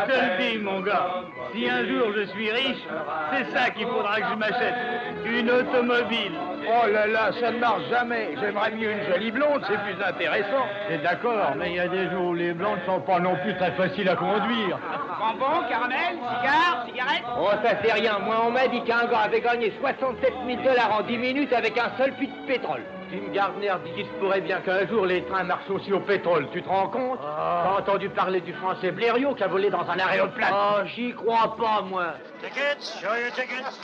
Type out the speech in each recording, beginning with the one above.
je te le dis, mon gars, si un jour je suis riche, c'est ça qu'il faudra que je m'achète. Une automobile. Oh là là, ça ne marche jamais. J'aimerais mieux une jolie blonde, c'est plus intéressant. C'est d'accord, mais il y a des jours où les blancs ne sont pas non plus très faciles à conduire. Bonbons, caramel, cigares, cigarettes. Oh, ça c'est rien. Moi, on m'a dit qu'un gars avait gagné 67 000 $ en 10 minutes avec un seul puits de pétrole. Tim Gardner dit qu'il se pourrait bien qu'un jour les trains marchent aussi au pétrole. Tu te rends compte? T'as entendu parler du français Blériot qui a volé dans un aéroplane? Oh, j'y crois pas, moi. Tickets? Show your tickets.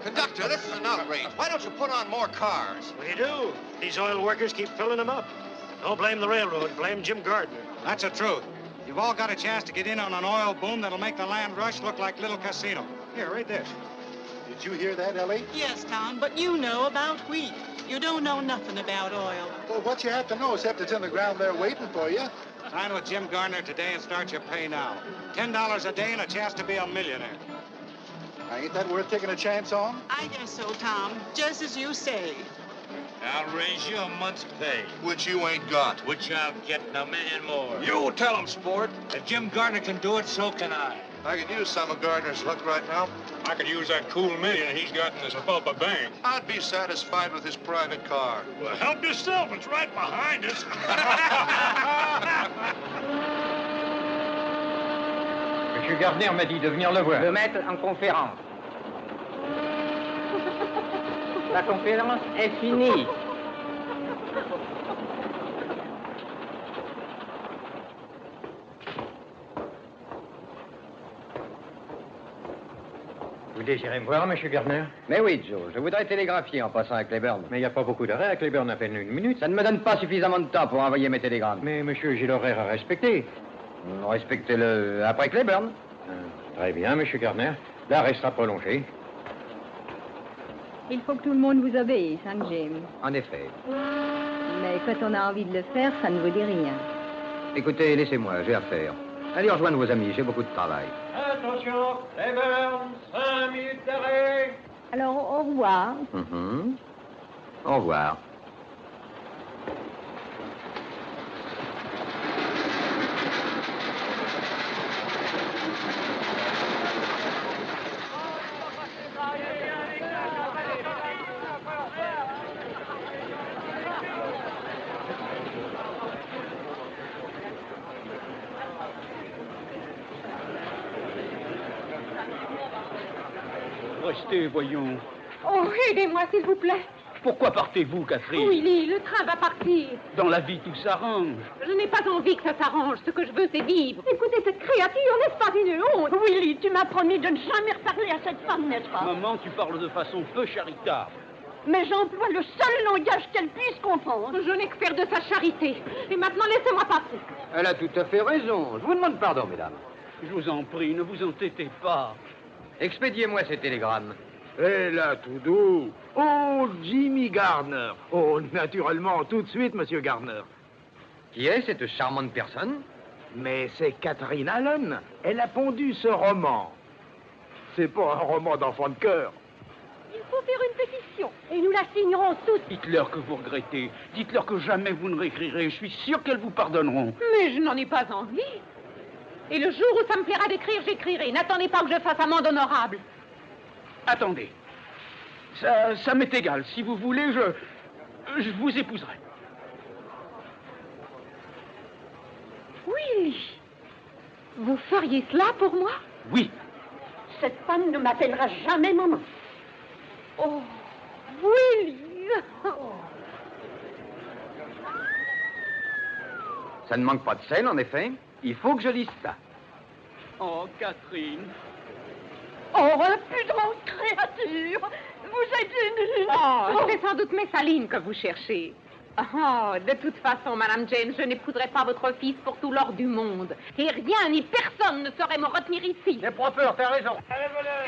Conductor, this is an outrage. Why don't you put on more cars? We do. These oil workers keep filling them up. Don't blame the railroad, blame Jim Gardner. That's the truth. You've all got a chance to get in on an oil boom that'll make the land rush look like Little Casino. Here, read this. Did you hear that, Ellie? Yes, Tom, but you know about wheat. You don't know nothing about oil. Well, what you have to know, except it's in the ground there waiting for you. Sign with Jim Gardner today and start your pay now. $10 a day and a chance to be a millionaire. Now, ain't that worth taking a chance on? I guess so, Tom, just as you say. I'll raise you a month's pay. Which you ain't got. Which I'll get in $1 million more. You tell him, sport. If Jim Gardner can do it, so can I. I could use some of Gardner's luck right now. I could use that cool million he's got in his Apulpa bank. I'd be satisfied with his private car. Well, help yourself. It's right behind us. Monsieur Gardner m'a dit de venir le voir. Le mettre en conférence. La conférence est finie. Vous désirez me voir, Monsieur Gardner? Mais oui, Joe. Je voudrais télégraphier en passant à Cleburne. Mais il n'y a pas beaucoup d'arrêts à Cleburne, à peine 1 minute. Ça ne me donne pas suffisamment de temps pour envoyer mes télégrammes. Mais, monsieur, j'ai l'horaire à respecter. Respectez-le après Cleburne. Très bien, Monsieur Gardner. L'arrêt sera prolongé. Il faut que tout le monde vous obéisse, hein, Jim? En effet. Mais quand on a envie de le faire, ça ne vous dit rien. Écoutez, laissez-moi, j'ai affaire. Allez rejoindre vos amis, j'ai beaucoup de travail. Attention, Cleburne, 5 minutes d'arrêt. Alors, au revoir. Au revoir. Restez, voyons. Oh, aidez-moi, s'il vous plaît. Pourquoi partez-vous, Catherine? Willy, le train va partir. Dans la vie, tout s'arrange. Je n'ai pas envie que ça s'arrange. Ce que je veux, c'est vivre. Écoutez, cette créature, n'est-ce pas une honte? Willy, tu m'as promis de ne jamais reparler à cette femme, n'est-ce pas? Maman, tu parles de façon peu charitable. Mais j'emploie le seul langage qu'elle puisse comprendre. Je n'ai que faire de sa charité. Et maintenant, laissez-moi passer. Elle a tout à fait raison. Je vous demande pardon, mesdames. Je vous en prie, ne vous entêtez pas. Expédiez-moi ces télégrammes. Eh là, tout doux. Oh, Jimmy Gardner. Oh, naturellement, tout de suite, Monsieur Gardner. Qui est cette charmante personne? Mais c'est Catherine Allen. Elle a pondu ce roman. C'est pas un roman d'enfant de cœur. Il faut faire une pétition, et nous la signerons tous. Dites-leur que vous regrettez. Dites-leur que jamais vous ne réécrirez. Je suis sûr qu'elles vous pardonneront. Mais je n'en ai pas envie. Et le jour où ça me plaira d'écrire, j'écrirai. N'attendez pas que je fasse amende honorable. Attendez. Ça m'est égal. Si vous voulez, je vous épouserai. Willy, vous feriez cela pour moi? Oui. Cette femme ne m'appellera jamais maman. Oh, Willy. Ça ne manque pas de scène, en effet. Il faut que je lise ça. Oh, Catherine. Oh, impudente créature. Vous êtes une... Oh, c'est sans doute Messaline que vous cherchez. Oh, de toute façon, Madame Jane, je n'épouserai pas votre fils pour tout l'or du monde. Et rien ni personne ne saurait me retenir ici. J'ai pas peur, t'as raison.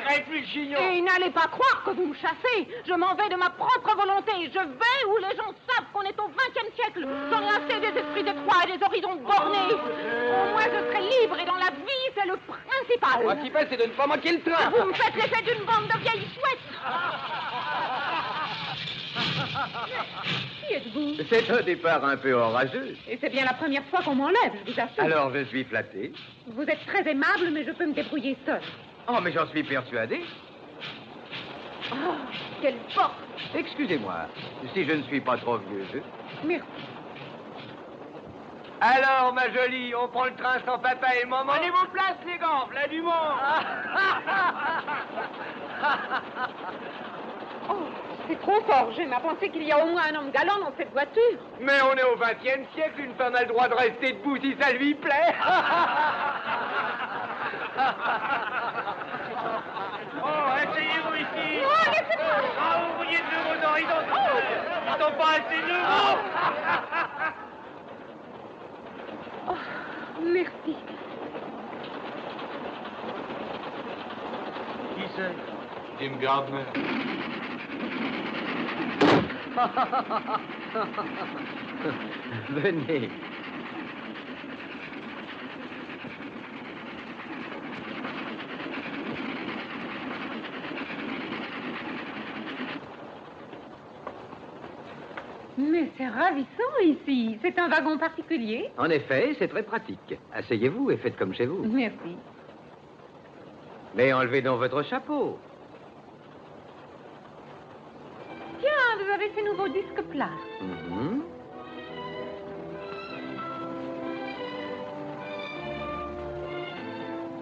Réfléchis, et n'allez pas croire que vous me chassez. Je m'en vais de ma propre volonté. Je vais où les gens savent qu'on est au XXe siècle. J'en ai assez des esprits étroits et des horizons bornés. Au moins, je serai libre et dans la vie, c'est le principal. Le principal, c'est de ne pas manquer le train. Vous me faites l'effet d'une bande de vieilles chouettes. Qui êtes-vous? C'est un départ un peu orageux. Et c'est bien la première fois qu'on m'enlève, je vous assure. Alors, je suis flatté. Vous êtes très aimable, mais je peux me débrouiller seul. Oh, mais j'en suis persuadé. Oh, quelle force! Excusez-moi, si je ne suis pas trop vieux jeu. Merci. Alors, ma jolie, on prend le train sans papa et maman? Prenez vos places, les gants, là du monde. Oh, c'est trop fort. J'aime à penser qu'il y a au moins un homme galant dans cette voiture. Mais on est au XXe siècle, une femme a le droit de rester debout si ça lui plaît. Oh, asseyez-vous ici. Oh, laissez-moi. Ah, vous voyez de nouveaux horizons. Ils sont pas assez nouveaux. Oh, merci. Qui c'est? Jim Gardner. Venez. Mais c'est ravissant ici. C'est un wagon particulier. En effet, c'est très pratique. Asseyez-vous et faites comme chez vous. Merci. Mais enlevez donc votre chapeau. Tiens, vous avez ces nouveaux disques plats. Mhm.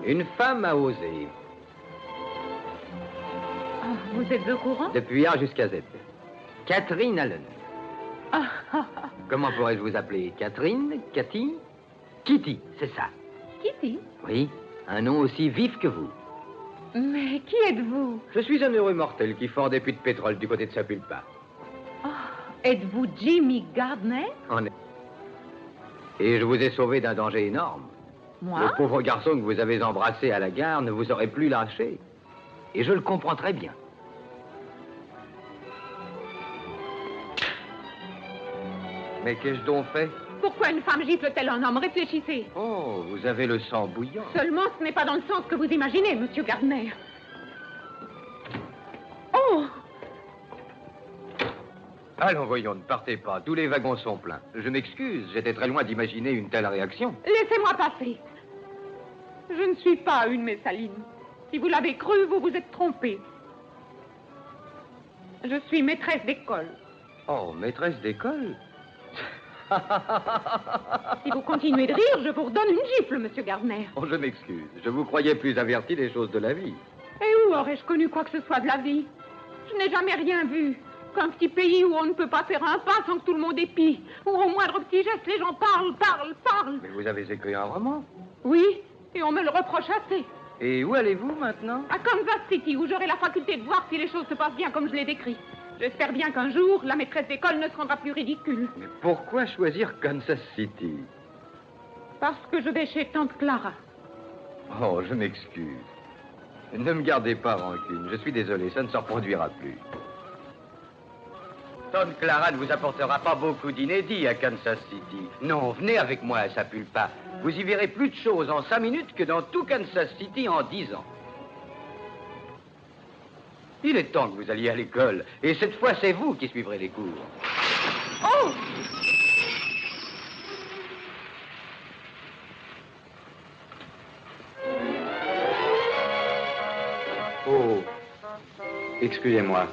Une femme a osé. Oh, vous êtes au courant? Depuis A jusqu'à Z. Catherine Allen. Ah, ah, ah. Comment pourrais-je vous appeler? Catherine? Cathy? Kitty, c'est ça. Kitty? Oui, un nom aussi vif que vous. Mais qui êtes-vous? Je suis un heureux mortel qui fend des puits de pétrole du côté de Sapulpa. Oh, êtes-vous Jimmy Gardner? En effet. Et je vous ai sauvé d'un danger énorme. Moi? Le pauvre garçon que vous avez embrassé à la gare ne vous aurait plus lâché. Et je le comprends très bien. Mais qu'ai-je donc fait? Pourquoi une femme gifle-t-elle un homme? Réfléchissez. Oh, vous avez le sang bouillant. Seulement, ce n'est pas dans le sens que vous imaginez, Monsieur Gardner. Oh! Allons, voyons, ne partez pas. Tous les wagons sont pleins. Je m'excuse, j'étais très loin d'imaginer une telle réaction. Laissez-moi passer. Je ne suis pas une Messaline. Si vous l'avez cru, vous vous êtes trompé. Je suis maîtresse d'école. Oh, maîtresse d'école? Si vous continuez de rire, je vous redonne une gifle, Monsieur Gardner. Oh, je m'excuse. Je vous croyais plus averti des choses de la vie. Et où aurais-je connu quoi que ce soit de la vie? Je n'ai jamais rien vu. Qu'un petit pays où on ne peut pas faire un pas sans que tout le monde épie. Où au moindre petit geste, les gens parlent. Mais vous avez écrit un roman? Oui, et on me le reproche assez. Et où allez-vous maintenant? À Kansas City, où j'aurai la faculté de voir si les choses se passent bien comme je l'ai décrit. J'espère bien qu'un jour, la maîtresse d'école ne se rendra plus ridicule. Mais pourquoi choisir Kansas City? Parce que je vais chez Tante Clara. Oh, je m'excuse. Ne me gardez pas rancune. Je suis désolé, ça ne se reproduira plus. Tante Clara ne vous apportera pas beaucoup d'inédits à Kansas City. Non, venez avec moi à Sapulpa. Vous y verrez plus de choses en 5 minutes que dans tout Kansas City en 10 ans. Il est temps que vous alliez à l'école. Et cette fois, c'est vous qui suivrez les cours. Oh! Oh, excusez-moi.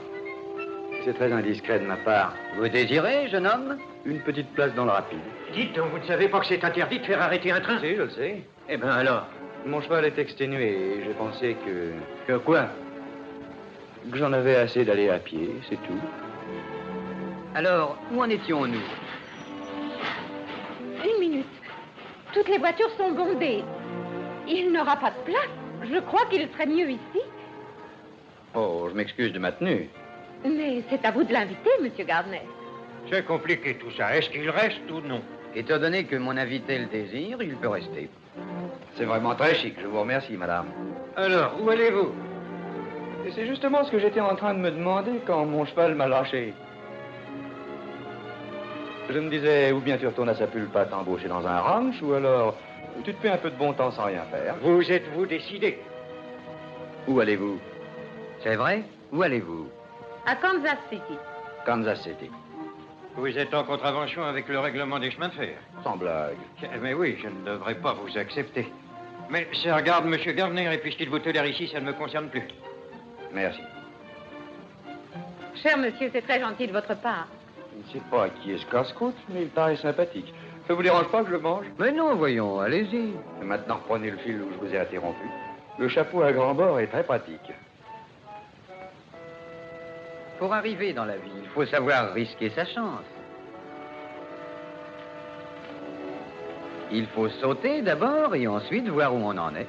C'est très indiscret de ma part. Vous désirez, jeune homme? Une petite place dans le rapide. Dites donc, vous ne savez pas que c'est interdit de faire arrêter un train? Si, je le sais. Eh bien alors? Mon cheval est exténué et j'ai pensé que... Que quoi? Que j'en avais assez d'aller à pied, c'est tout. Alors, où en étions-nous? Une minute. Toutes les voitures sont bondées. Il n'aura pas de place. Je crois qu'il serait mieux ici. Oh, je m'excuse de ma tenue. Mais c'est à vous de l'inviter, Monsieur Gardner. C'est compliqué tout ça. Est-ce qu'il reste ou non? Étant donné que mon invité le désire, il peut rester. C'est vraiment très chic, je vous remercie, madame. Alors, où allez-vous? Et c'est justement ce que j'étais en train de me demander quand mon cheval m'a lâché. Je me disais, ou bien tu retournes à Sapulpa t'embaucher dans un ranch, ou alors tu te fais un peu de bon temps sans rien faire. Vous êtes-vous décidé? Où allez-vous? C'est vrai? Où allez-vous? À Kansas City. Kansas City. Vous êtes en contravention avec le règlement des chemins de fer. Sans blague. Mais oui, je ne devrais pas vous accepter. Mais ça regarde M. Gardner, et puisqu'il vous tolère ici, ça ne me concerne plus. Merci. Cher monsieur, c'est très gentil de votre part. Je ne sais pas qui est ce casse-croûte, mais il paraît sympathique. Ça vous dérange pas que je le mange? Mais non, voyons, allez-y. Et maintenant, reprenez le fil où je vous ai interrompu. Le chapeau à grand bord est très pratique. Pour arriver dans la vie, il faut savoir risquer sa chance. Il faut sauter d'abord et ensuite voir où on en est.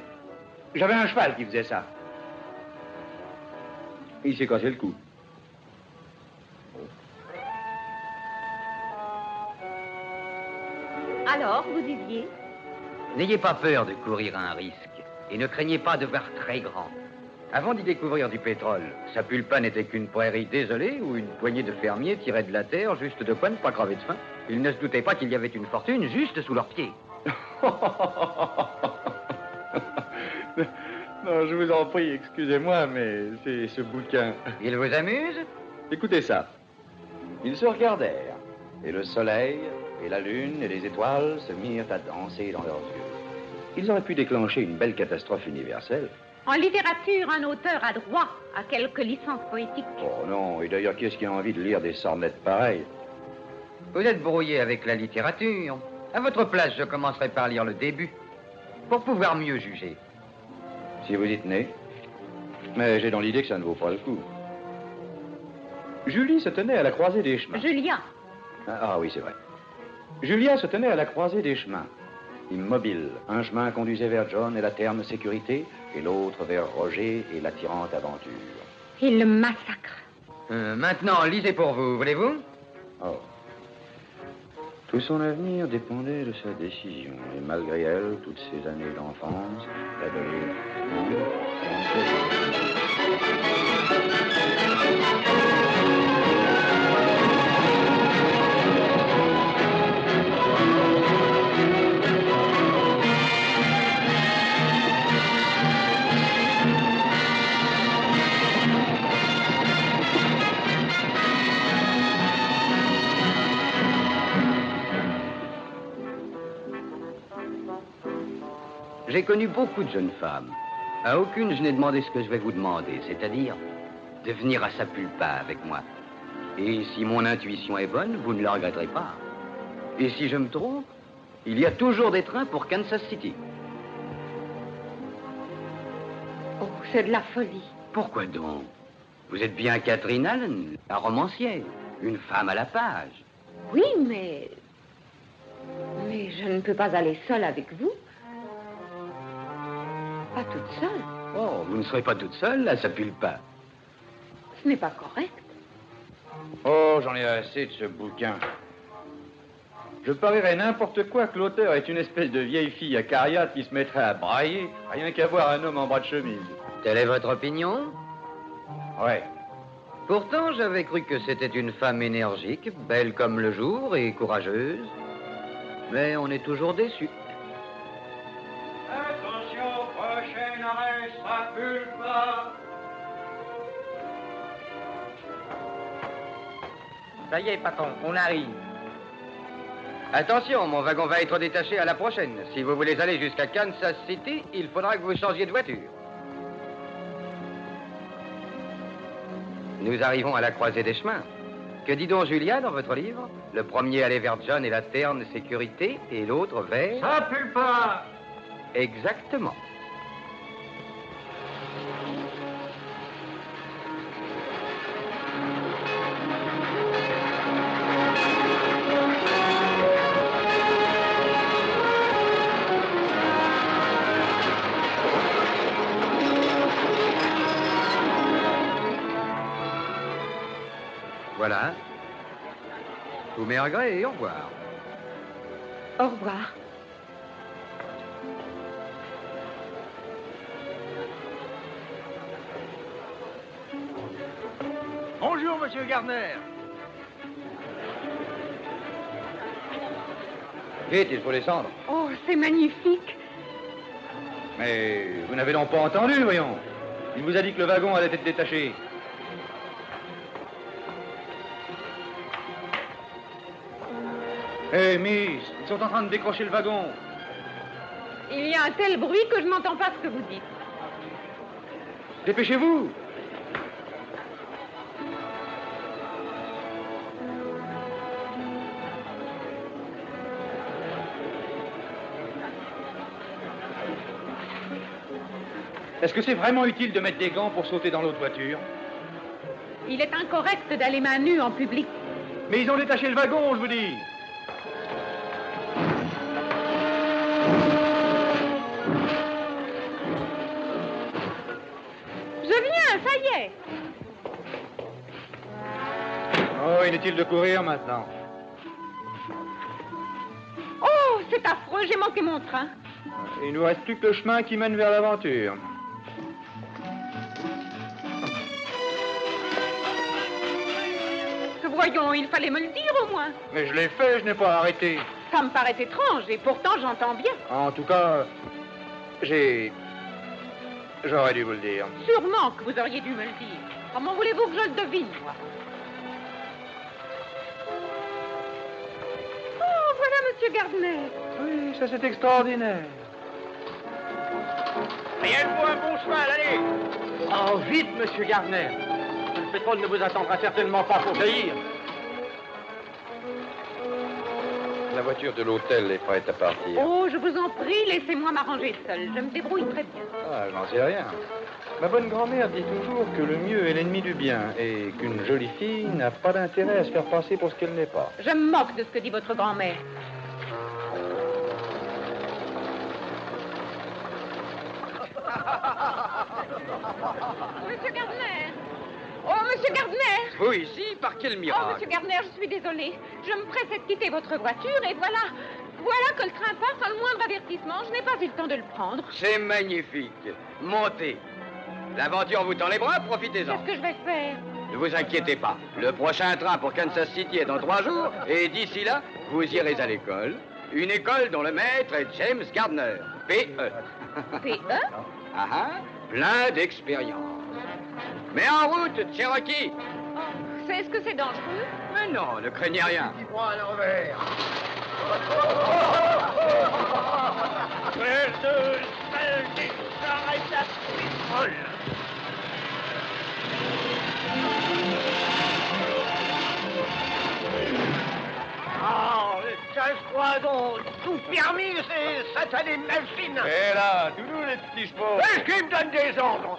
J'avais un cheval qui faisait ça. Il s'est cassé le cou. Alors, vous disiez? N'ayez pas peur de courir un risque et ne craignez pas de voir très grand. Avant d'y découvrir du pétrole, Sapulpa n'était qu'une prairie désolée où une poignée de fermiers tirait de la terre juste de quoi ne pas crever de faim. Ils ne se doutaient pas qu'il y avait une fortune juste sous leurs pieds. Non, je vous en prie, excusez-moi, mais c'est ce bouquin. Il vous amuse? Écoutez ça. Ils se regardèrent, et le soleil, et la lune, et les étoiles se mirent à danser dans leurs yeux. Ils auraient pu déclencher une belle catastrophe universelle. En littérature, un auteur a droit à quelques licences poétiques. Oh non, et d'ailleurs, qui est-ce qui a envie de lire des sornettes pareilles? Vous êtes brouillé avec la littérature. À votre place, je commencerai par lire le début, pour pouvoir mieux juger. Si vous y tenez. Mais j'ai dans l'idée que ça ne vaut pas le coup. Julie se tenait à la croisée des chemins. Julia. Ah oui, c'est vrai. Julia se tenait à la croisée des chemins. Immobile. Un chemin conduisait vers John et la terne sécurité, et l'autre vers Roger et l'attirante aventure. Il le massacre. Maintenant, lisez pour vous, voulez-vous? Oh. Tout son avenir dépendait de sa décision. Et malgré elle, toutes ces années d'enfance, d'adolescence... J'ai connu beaucoup de jeunes femmes. À aucune, je n'ai demandé ce que je vais vous demander, c'est-à-dire de venir à Sapulpa avec moi. Et si mon intuition est bonne, vous ne le regretterez pas. Et si je me trompe, il y a toujours des trains pour Kansas City. Oh, c'est de la folie. Pourquoi donc? Vous êtes bien Catherine Allen, la romancière, une femme à la page. Oui, mais je ne peux pas aller seule avec vous. Pas toute seule. Oh, vous ne serez pas toute seule, là, Sapulpa. Ce n'est pas correct. Oh, j'en ai assez de ce bouquin. Je parierais n'importe quoi que l'auteur est une espèce de vieille fille acariate qui se mettrait à brailler, rien qu'à voir un homme en bras de chemise. Telle est votre opinion? Ouais. Pourtant, j'avais cru que c'était une femme énergique, belle comme le jour et courageuse. Mais on est toujours déçu. Attention, prochain arrêt, Sapulpa. Ça y est, patron, on arrive. Attention, mon wagon va être détaché à la prochaine. Si vous voulez aller jusqu'à Kansas City, il faudra que vous changiez de voiture. Nous arrivons à la croisée des chemins. Que dit donc Julia dans votre livre? Le premier allait vers John et la terne sécurité, et l'autre vers... Sapulpa! Exactement. Voilà. Tous mes regrets et au revoir. Au revoir. Bonjour, monsieur Gardner. Vite, il faut descendre. Oh, c'est magnifique. Mais vous n'avez donc pas entendu, voyons. Il vous a dit que le wagon allait être détaché. Hé, Miss, ils sont en train de décrocher le wagon. Il y a un tel bruit que je n'entends pas ce que vous dites. Dépêchez-vous. Est-ce que c'est vraiment utile de mettre des gants pour sauter dans l'autre voiture? Il est incorrect d'aller main nue en public. Mais ils ont détaché le wagon, je vous dis. Je viens, ça y est. Oh, inutile de courir maintenant. Oh, c'est affreux, j'ai manqué mon train. Il nous reste plus que le chemin qui mène vers l'aventure. Voyons, il fallait me le dire au moins. Mais je l'ai fait, je n'ai pas arrêté. Ça me paraît étrange, et pourtant j'entends bien. En tout cas, j'aurais dû vous le dire. Sûrement que vous auriez dû me le dire. Comment voulez-vous que je le devine, moi? Oh, voilà Monsieur Gardner. Oui, ça c'est extraordinaire. Rien de un bon cheval, allez! Oh, vite, Monsieur Gardner. Le pétrole ne vous attendra certainement pas pour cueillir. La voiture de l'hôtel est prête à partir. Oh, je vous en prie, laissez-moi m'arranger seule. Je me débrouille très bien. Ah, je n'en sais rien. Ma bonne grand-mère dit toujours que le mieux est l'ennemi du bien et qu'une jolie fille n'a pas d'intérêt à se faire passer pour ce qu'elle n'est pas. Je me moque de ce que dit votre grand-mère. Monsieur Gardner! Oh, Monsieur Gardner! Vous ici, par quel miracle? Oh, Monsieur Gardner, je suis désolée. Je me pressais de quitter votre voiture et voilà. Voilà que le train passe sans le moindre avertissement. Je n'ai pas eu le temps de le prendre. C'est magnifique. Montez. L'aventure vous tend les bras, profitez-en. Qu'est-ce que je vais faire? Ne vous inquiétez pas. Le prochain train pour Kansas City est dans 3 jours et d'ici là, vous irez à l'école. Une école dont le maître est James Gardner. P.E. P.E.? Ah ah, plein d'expérience. Mais en route, Cherokee! Oh, est-ce que c'est dangereux? Mais non, ne craignez rien. Dis-moi à l'envers. Oh, casse-croix tout permis, c'est satanée machine. Et là, tous nous les petits chevaux. Est-ce qu'il me donne des ordres?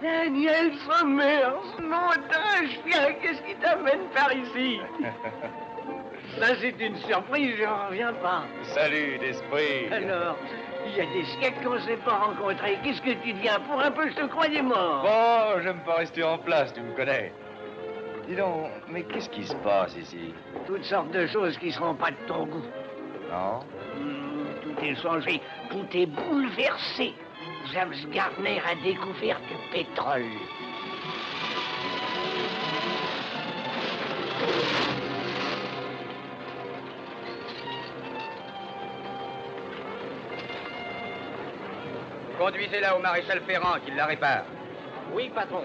Daniel Sommers, nom d'un chien, qu'est-ce qui t'amène par ici? Ça, c'est une surprise, j'en reviens pas. Salut d'esprit. Alors, il y a des siècles qu'on ne s'est pas rencontrés. Qu'est-ce que tu deviens? Pour un peu, je te croyais mort. Bon, j'aime pas rester en place, tu me connais. Dis donc, mais qu'est-ce qui se passe ici? Toutes sortes de choses qui seront pas de ton goût. Non? Tout est changé, tout est bouleversé. James Gardner a découvert du pétrole. Conduisez-la au maréchal Ferrand, qu'il la répare. Oui, patron.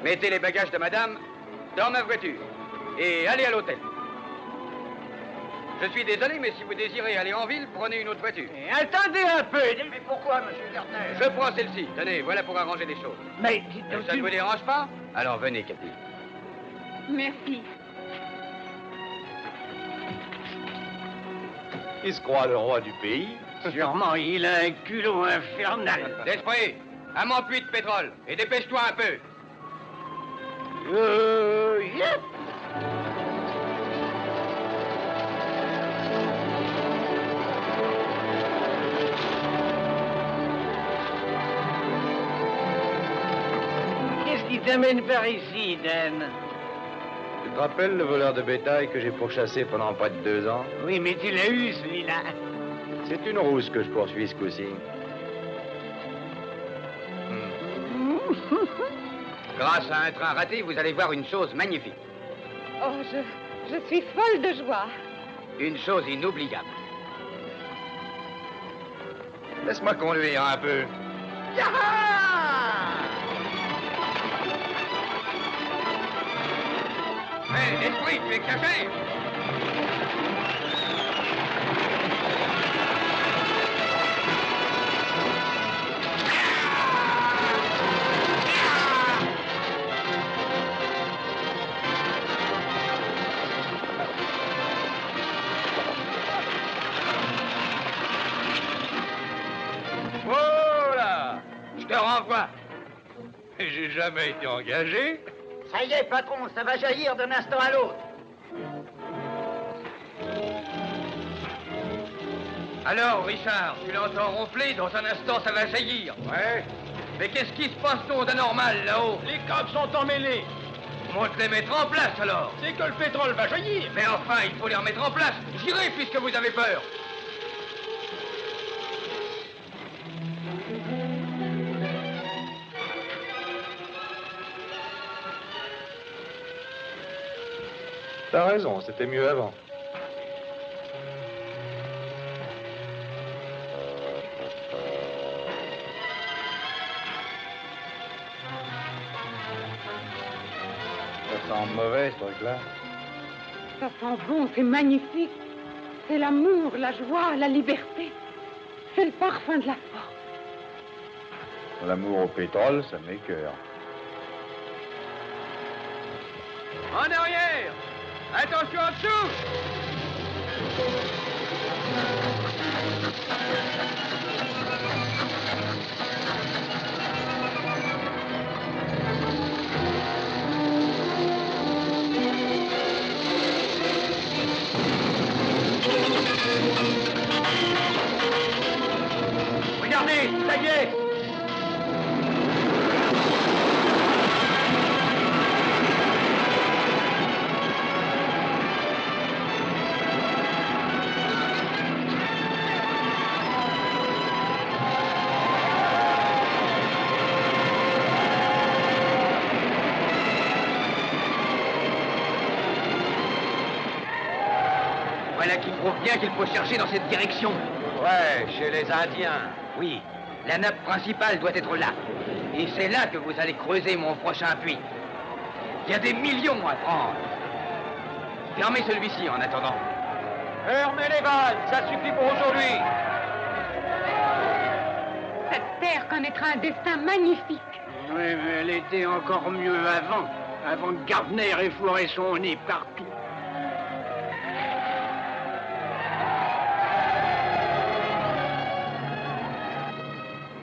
Mettez les bagages de madame dans ma voiture et allez à l'hôtel. Je suis désolé, mais si vous désirez aller en ville, prenez une autre voiture. Et attendez un peu. Mais pourquoi, monsieur Gardner? Je prends celle-ci. Tenez, voilà pour arranger les choses. Mais ça ne vous dérange pas? Alors venez, Cathy. Merci. Il se croit le roi du pays. Sûrement, il a un culot infernal. D'esprit, un mon puits de pétrole. Et dépêche-toi un peu. Yep. Qu'est-ce qui t'amène par ici, Dan? Tu te rappelles le voleur de bétail que j'ai pourchassé pendant près de 2 ans? Oui, mais tu l'as eu, celui-là. C'est une rousse que je poursuis ce coup-ci. Grâce à un train raté, vous allez voir une chose magnifique. Oh, je suis folle de joie. Une chose inoubliable. Laisse-moi conduire un peu. Yaha! Mais, esprit, tu es caché! Voilà! Je te renvoie. Et j'ai jamais été engagé. Ça y est, patron, ça va jaillir d'un instant à l'autre. Alors, Richard, tu l'entends ronfler, dans un instant ça va jaillir. Ouais. Mais qu'est-ce qui se passe donc d'anormal là-haut? Les câbles sont emmêlés. On te les mettre en place alors. C'est que le pétrole va jaillir. Mais enfin, il faut les remettre en place. J'irai puisque vous avez peur. T'as raison, c'était mieux avant. Ça sent mauvais, ce truc-là. Ça sent bon, c'est magnifique. C'est l'amour, la joie, la liberté. C'est le parfum de la force. L'amour au pétrole, ça m'écoeure. En arrière! Attention en dessous! Regardez, ça y est. Voilà qui prouve bien qu'il faut chercher dans cette direction. Ouais, chez les Indiens. Oui, la nappe principale doit être là. Et c'est là que vous allez creuser mon prochain puits. Il y a des millions à prendre. Fermez celui-ci en attendant. Fermez les vannes, ça suffit pour aujourd'hui. Cette terre connaîtra un destin magnifique. Oui, mais elle était encore mieux avant que Gardner ait foiré son nez partout.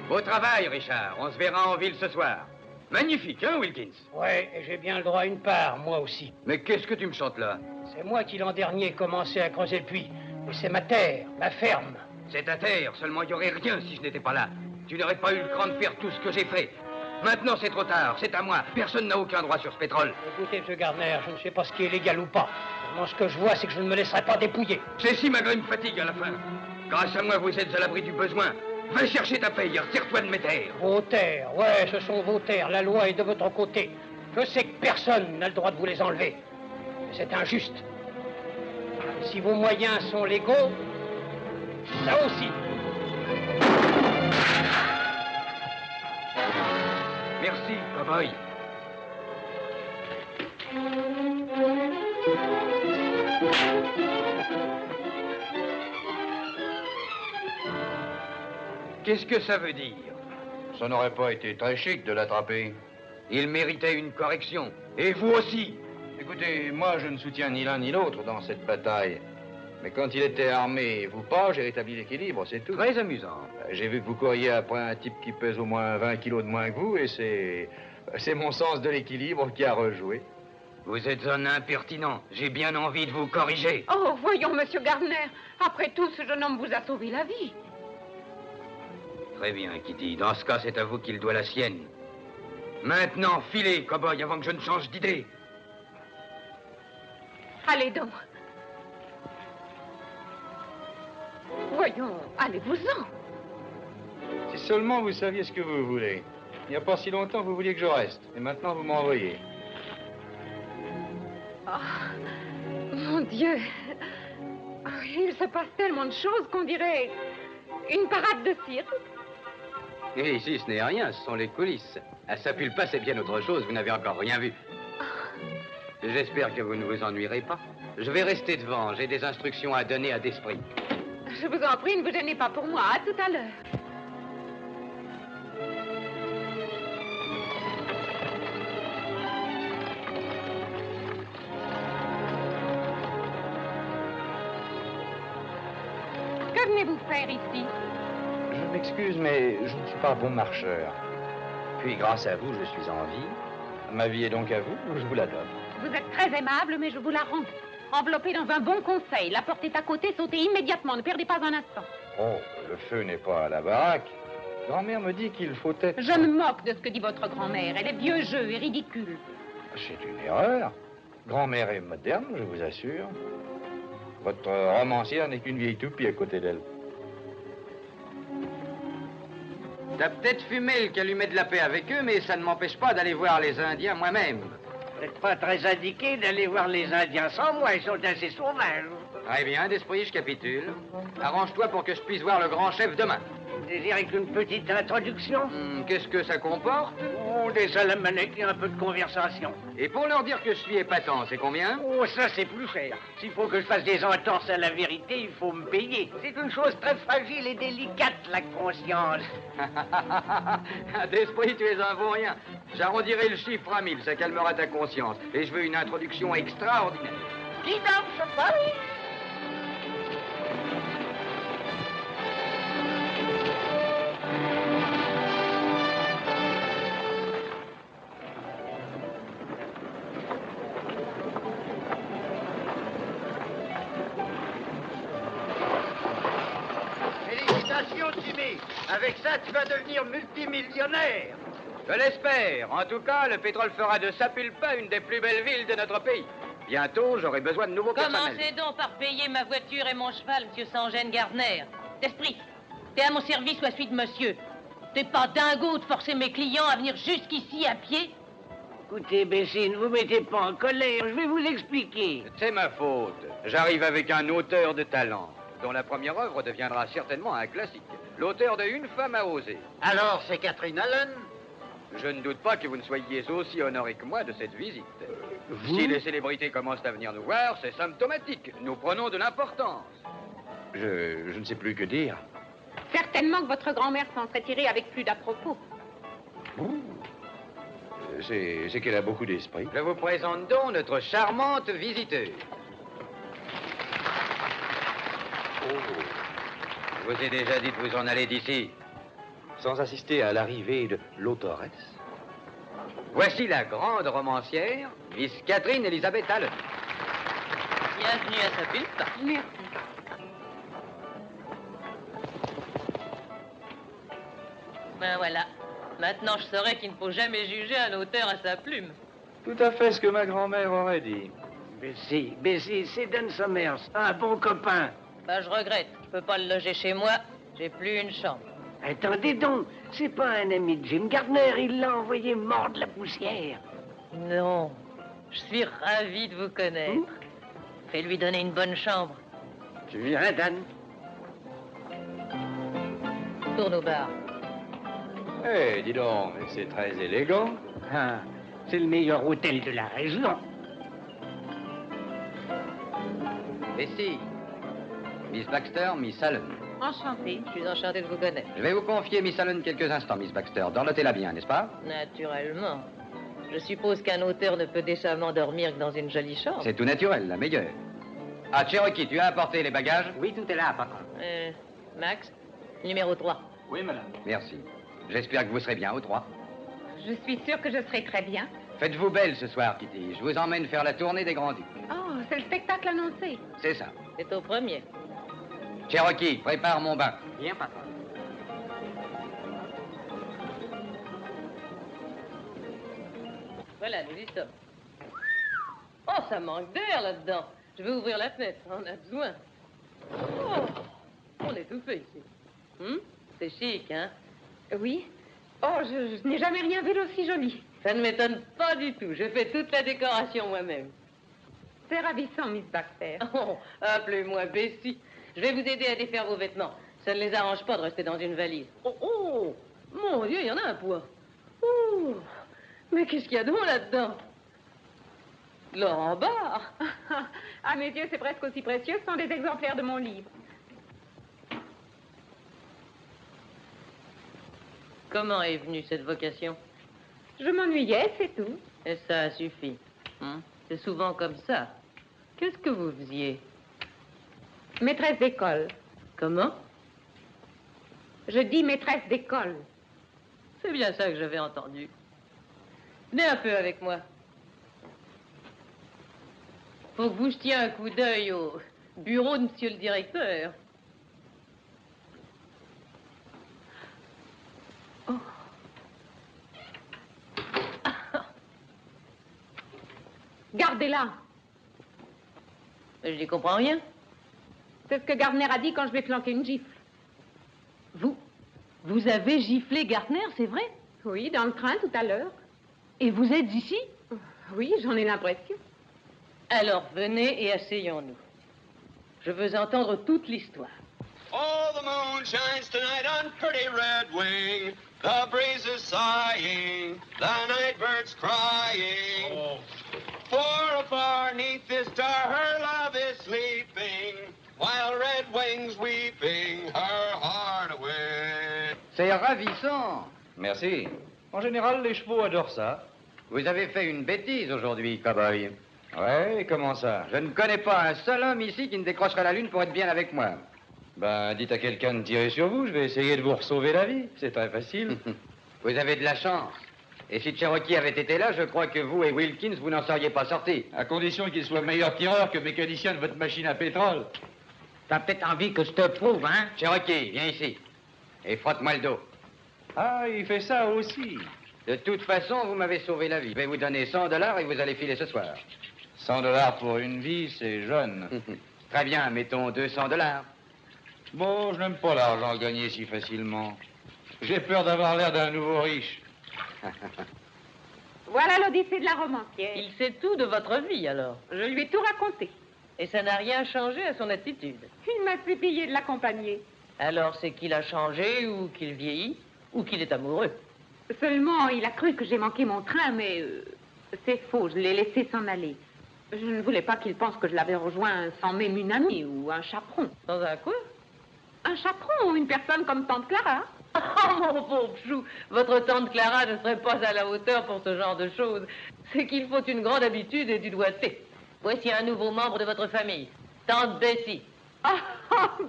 Beau travail, Richard. On se verra en ville ce soir. Magnifique, hein, Wilkins? Ouais, et j'ai bien le droit à une part, moi aussi. Mais qu'est-ce que tu me chantes là? C'est moi qui l'an dernier ai commencé à creuser le puits. Et c'est ma terre, ma ferme. C'est ta terre, seulement il n'y aurait rien si je n'étais pas là. Tu n'aurais pas eu le cran de faire tout ce que j'ai fait. Maintenant, c'est trop tard, c'est à moi. Personne n'a aucun droit sur ce pétrole. Écoutez, M. Gardner, je ne sais pas ce qui est légal ou pas. Seulement, ce que je vois, c'est que je ne me laisserai pas dépouiller. C'est si malgré une fatigue à la fin. Grâce à moi, vous êtes à l'abri du besoin. Va chercher ta paye, retire-toi de mes terres. Vos terres, ouais, ce sont vos terres. La loi est de votre côté. Je sais que personne n'a le droit de vous les enlever. Mais c'est injuste. Et si vos moyens sont légaux, ça aussi. Merci, cowboy. Qu'est-ce que ça veut dire? Ça n'aurait pas été très chic de l'attraper. Il méritait une correction. Et vous aussi. Écoutez, moi je ne soutiens ni l'un ni l'autre dans cette bataille. Mais quand il était armé et vous pas, j'ai rétabli l'équilibre, c'est tout. Très amusant. J'ai vu que vous couriez après un type qui pèse au moins 20 kilos de moins que vous, et c'est mon sens de l'équilibre qui a rejoué. Vous êtes un impertinent. J'ai bien envie de vous corriger. Oh, voyons, Monsieur Gardner. Après tout, ce jeune homme vous a sauvé la vie. Très bien, Kitty. Dans ce cas, c'est à vous qu'il doit la sienne. Maintenant, filez, cow-boy, avant que je ne change d'idée. Allez donc. Voyons, allez-vous-en. Si seulement vous saviez ce que vous voulez. Il n'y a pas si longtemps, vous vouliez que je reste. Et maintenant, vous m'envoyez. Oh, mon Dieu. Oh, il se passe tellement de choses qu'on dirait une parade de cirque. Et ici, ce n'est rien, ce sont les coulisses. À Sapulpa, c'est bien autre chose, vous n'avez encore rien vu. J'espère que vous ne vous ennuierez pas. Je vais rester devant. J'ai des instructions à donner à Desprez. Je vous en prie, ne vous gênez pas pour moi. À tout à l'heure. Que venez-vous faire ici? Je m'excuse, mais je ne suis pas bon marcheur. Puis, grâce à vous, je suis en vie. Ma vie est donc à vous, je vous la donne. Vous êtes très aimable, mais je vous la rends. Enveloppée dans un bon conseil. La porte est à côté, sautez immédiatement. Ne perdez pas un instant. Oh, le feu n'est pas à la baraque. Grand-mère me dit qu'il faut être... Je me moque de ce que dit votre grand-mère. Elle est vieux jeu et ridicule. C'est une erreur. Grand-mère est moderne, je vous assure. Votre romancière n'est qu'une vieille toupie à côté d'elle. T'as peut-être fumé le calumet de la paix avec eux, mais ça ne m'empêche pas d'aller voir les Indiens moi-même. Vous n'êtes pas très indiqué d'aller voir les Indiens sans moi, ils sont assez sauvages. Très bien, Desprez, je capitule. Arrange-toi pour que je puisse voir le grand chef demain. Vous désirez qu'une petite introduction? Qu'est-ce que ça comporte? Oh, des salamanèques et un peu de conversation. Et pour leur dire que je suis épatant, c'est combien? Oh, ça, c'est plus cher. S'il faut que je fasse des entorses à la vérité, il faut me payer. C'est une chose très fragile et délicate, la conscience. Desprez, tu es un vaurien. J'arrondirai le chiffre à 1000, ça calmera ta conscience. Et je veux une introduction extraordinaire. Qui donc se parie? Félicitations, Jimmy. Avec ça, tu vas devenir multimillionnaire. Je l'espère. En tout cas, le pétrole fera de Sapulpa une des plus belles villes de notre pays. Bientôt, j'aurai besoin de nouveaux personnels. Commencez donc par payer ma voiture et mon cheval, monsieur Sangène Gardner. D'esprit, t'es à mon service ou à celui de monsieur. T'es pas dingo de forcer mes clients à venir jusqu'ici à pied? Écoutez, Bessie, ne vous mettez pas en colère, je vais vous expliquer. C'est ma faute. J'arrive avec un auteur de talent, dont la première œuvre deviendra certainement un classique. L'auteur de Une femme a osé. Alors, c'est Catherine Allen? Je ne doute pas que vous ne soyez aussi honoré que moi de cette visite. Si les célébrités commencent à venir nous voir, c'est symptomatique. Nous prenons de l'importance. Je ne sais plus que dire. Certainement que votre grand-mère s'en serait tirée avec plus d'à-propos. C'est qu'elle a beaucoup d'esprit. Je vous présente donc notre charmante visiteuse. Je vous ai déjà dit de vous en aller d'ici. Sans assister à l'arrivée de l'autoresse. Voici la grande romancière, Miss Catherine Elizabeth Allen. Bienvenue à Sapulpa. Merci. Ben voilà. Maintenant, je saurais qu'il ne faut jamais juger un auteur à sa plume. Tout à fait ce que ma grand-mère aurait dit. Bessie, c'est Dan Somers, un bon copain. Ben, je regrette. Je peux pas le loger chez moi. J'ai plus une chambre. Attendez donc, c'est pas un ami de Jim Gardner, il l'a envoyé mordre la poussière. Non, je suis ravi de vous connaître. Fais-lui donner une bonne chambre. Tu viens, Dan? Tourne au bar. Eh, dis donc, mais c'est très élégant. Ah, c'est le meilleur hôtel de la région. Et si, Miss Baxter, Miss Allen. Enchantée. Je suis enchantée de vous connaître. Je vais vous confier Miss Allen quelques instants, Miss Baxter. Dorlotez-la bien, n'est-ce pas? Naturellement. Je suppose qu'un auteur ne peut décemment dormir que dans une jolie chambre. C'est tout naturel, la meilleure. Ah, Cherokee, tu as apporté les bagages? Oui, tout est là, patron. Max, numéro 3. Oui, madame. Merci. J'espère que vous serez bien au 3. Je suis sûre que je serai très bien. Faites-vous belle ce soir, Kitty. Je vous emmène faire la tournée des Grands-Ducs. Oh, c'est le spectacle annoncé. C'est ça. C'est au premier. Cherokee, prépare mon bain. Bien, patron. Voilà, nous y sommes. Oh, ça manque d'air là-dedans. Je vais ouvrir la fenêtre, on a besoin. Oh, on est tout fait ici. C'est chic, hein? Oui. Oh, je n'ai jamais rien vu d'aussi joli. Ça ne m'étonne pas du tout. Je fais toute la décoration moi-même. C'est ravissant, Miss Baxter. Oh, appelez-moi Bessie. Je vais vous aider à défaire vos vêtements. Ça ne les arrange pas de rester dans une valise. Oh, mon Dieu, il y en a un poids. Oh, mais qu'est-ce qu'il y a donc là-dedans? Laurent Barre. À mes yeux, c'est presque aussi précieux que sont des exemplaires de mon livre. Comment est venue cette vocation? Je m'ennuyais, c'est tout. Et ça suffit. C'est souvent comme ça. Qu'est-ce que vous faisiez? Maîtresse d'école. Comment? Je dis maîtresse d'école. C'est bien ça que j'avais entendu. Venez un peu avec moi. Faut que vous jetiez un coup d'œil au bureau de monsieur le directeur. Oh. Gardez-la. Je n'y comprends rien. C'est ce que Gardner a dit quand je vais flanquer une gifle. Vous avez giflé Gardner, c'est vrai? Oui, dans le train tout à l'heure. Et vous êtes ici? Oui, j'en ai l'impression. Alors venez et asseyons-nous. Je veux entendre toute l'histoire. Oh, the moon shines tonight on pretty Red Wing. The breeze is sighing, the night bird's crying. Oh. For afar neath this star her love is sleeping, while Red Wing's weeping her heart away. C'est ravissant. Merci. En général, les chevaux adorent ça. Vous avez fait une bêtise aujourd'hui, cow-boy. Ouais, et comment ça? Je ne connais pas un seul homme ici qui ne décrocherait la lune pour être bien avec moi. Ben, dites à quelqu'un de tirer sur vous, je vais essayer de vous sauver la vie. C'est très facile. Vous avez de la chance. Et si Cherokee avait été là, je crois que vous et Wilkins, vous n'en seriez pas sortis. À condition qu'il soit meilleur tireur que mécanicien de votre machine à pétrole. T'as peut-être envie que je te prouve, hein? Cherokee, viens ici. Et frotte-moi le dos. Ah, il fait ça aussi. De toute façon, vous m'avez sauvé la vie. Je vais vous donner $100 et vous allez filer ce soir. $100 pour une vie, c'est jeune. Très bien, mettons $200. Bon, je n'aime pas l'argent gagné si facilement. J'ai peur d'avoir l'air d'un nouveau riche. Voilà l'Odyssée de la romancière. Il sait tout de votre vie, alors. Je lui ai tout raconté. Et ça n'a rien changé à son attitude. Il m'a supplié de l'accompagner. Alors c'est qu'il a changé, ou qu'il vieillit, ou qu'il est amoureux. Seulement, il a cru que j'ai manqué mon train, mais c'est faux, je l'ai laissé s'en aller. Je ne voulais pas qu'il pense que je l'avais rejoint sans même une amie ou un chaperon. Sans un quoi? Un chaperon, une personne comme tante Clara. Oh, mon pauvre chou, votre tante Clara ne serait pas à la hauteur pour ce genre de choses. C'est qu'il faut une grande habitude et du doigté. Voici un nouveau membre de votre famille, tante Bessie. Ah,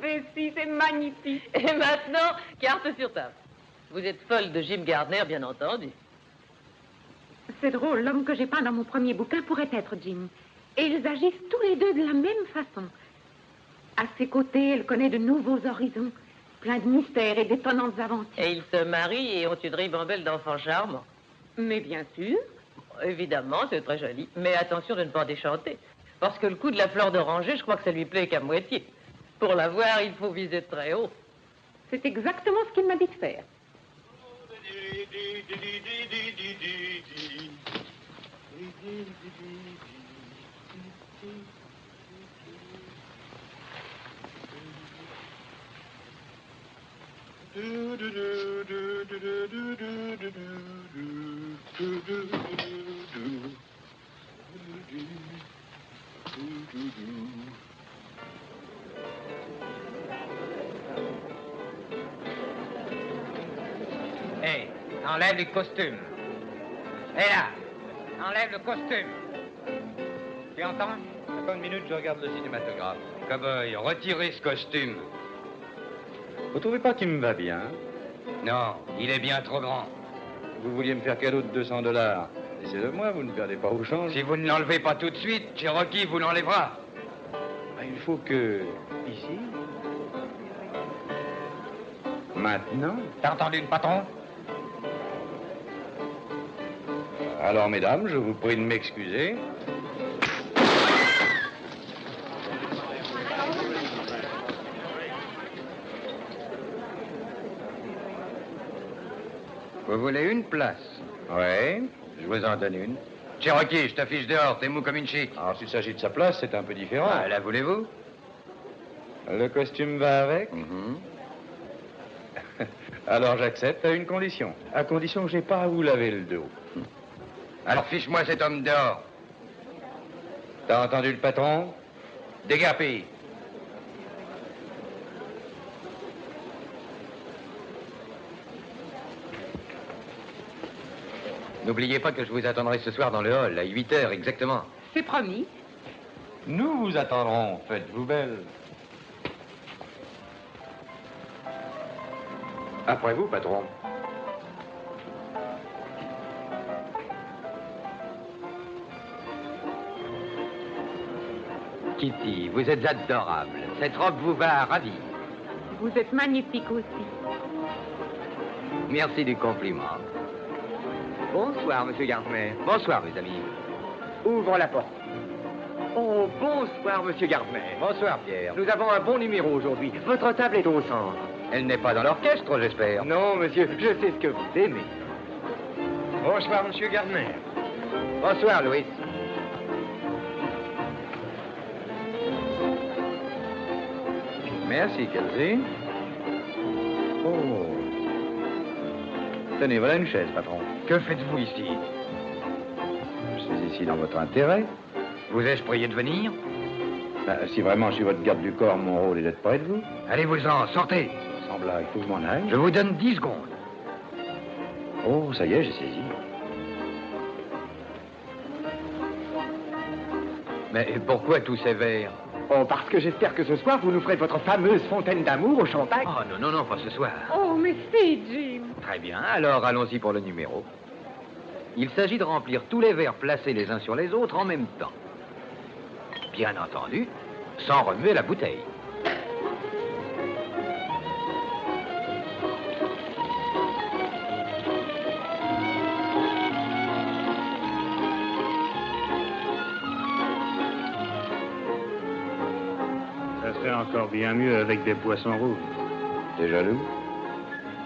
Bessie, c'est magnifique. Et maintenant, carte sur table. Vous êtes folle de Jim Gardner, bien entendu. C'est drôle, l'homme que j'ai peint dans mon premier bouquin pourrait être Jim. Et ils agissent tous les deux de la même façon. À ses côtés, elle connaît de nouveaux horizons, plein de mystères et d'étonnantes aventures. Et ils se marient et ont une ribambelle d'enfants charmants. Mais bien sûr. Évidemment, c'est très joli. Mais attention de ne pas déchanter. Parce que le coup de la fleur d'oranger, je crois que ça lui plaît qu'à moitié. Pour l'avoir, il faut viser très haut. C'est exactement ce qu'il m'a dit de faire. Hé, enlève les costumes. Hé là, enlève le costume. Tu entends? Attends une minute, je regarde le cinématographe. Cowboy, retirez ce costume. Vous trouvez pas qu'il me va bien? Non, il est bien trop grand. Vous vouliez me faire cadeau de $200. Laissez-le moi, vous ne perdez pas au change. Si vous ne l'enlevez pas tout de suite, Cherokee vous l'enlèvera. Il faut que... Ici? Maintenant? T'as entendu le patron? Alors, mesdames, je vous prie de m'excuser. Vous voulez une place? Oui, je vous en donne une. Cherokee, je t'affiche dehors, t'es mou comme une chic. Alors, s'il s'agit de sa place, c'est un peu différent. Ah, la voulez-vous? Le costume va avec? Alors, j'accepte à une condition. À condition que j'ai pas à vous laver le dos. Alors, fiche-moi cet homme dehors. T'as entendu le patron? Déguerpi. N'oubliez pas que je vous attendrai ce soir dans le hall, à 8 h exactement. C'est promis. Nous vous attendrons, faites-vous belle. Après vous, patron. Kitty, vous êtes adorable. Cette robe vous va à ravir. Vous êtes magnifique aussi. Merci du compliment. Bonsoir, monsieur Gardner. Bonsoir, mes amis. Ouvre la porte. Oh, bonsoir, monsieur Gardner. Bonsoir, Pierre. Nous avons un bon numéro aujourd'hui. Votre table est au centre. Elle n'est pas dans l'orchestre, j'espère. Non, monsieur, je sais ce que vous aimez. Bonsoir, monsieur Gardner. Bonsoir, Louis. Merci, Kelsey. Oh. Tenez, voilà une chaise, patron. Que faites-vous ici? Je suis ici dans votre intérêt. Vous ai-je prié de venir? Si vraiment je suis votre garde du corps, mon rôle est d'être près de vous. Allez-vous-en, sortez. Sans blague, il faut que je m'en aille. Je vous donne 10 secondes. Oh, ça y est, j'ai saisi. Mais pourquoi tous ces verres? Oh, parce que j'espère que ce soir, vous nous ferez votre fameuse fontaine d'amour au champagne. Oh, non, non, non, pas ce soir. Oh, mais si, Jim. Très bien, alors allons-y pour le numéro. Il s'agit de remplir tous les verres placés les uns sur les autres en même temps. Bien entendu, sans remuer la bouteille. Ça serait encore bien mieux avec des poissons rouges. T'es jaloux?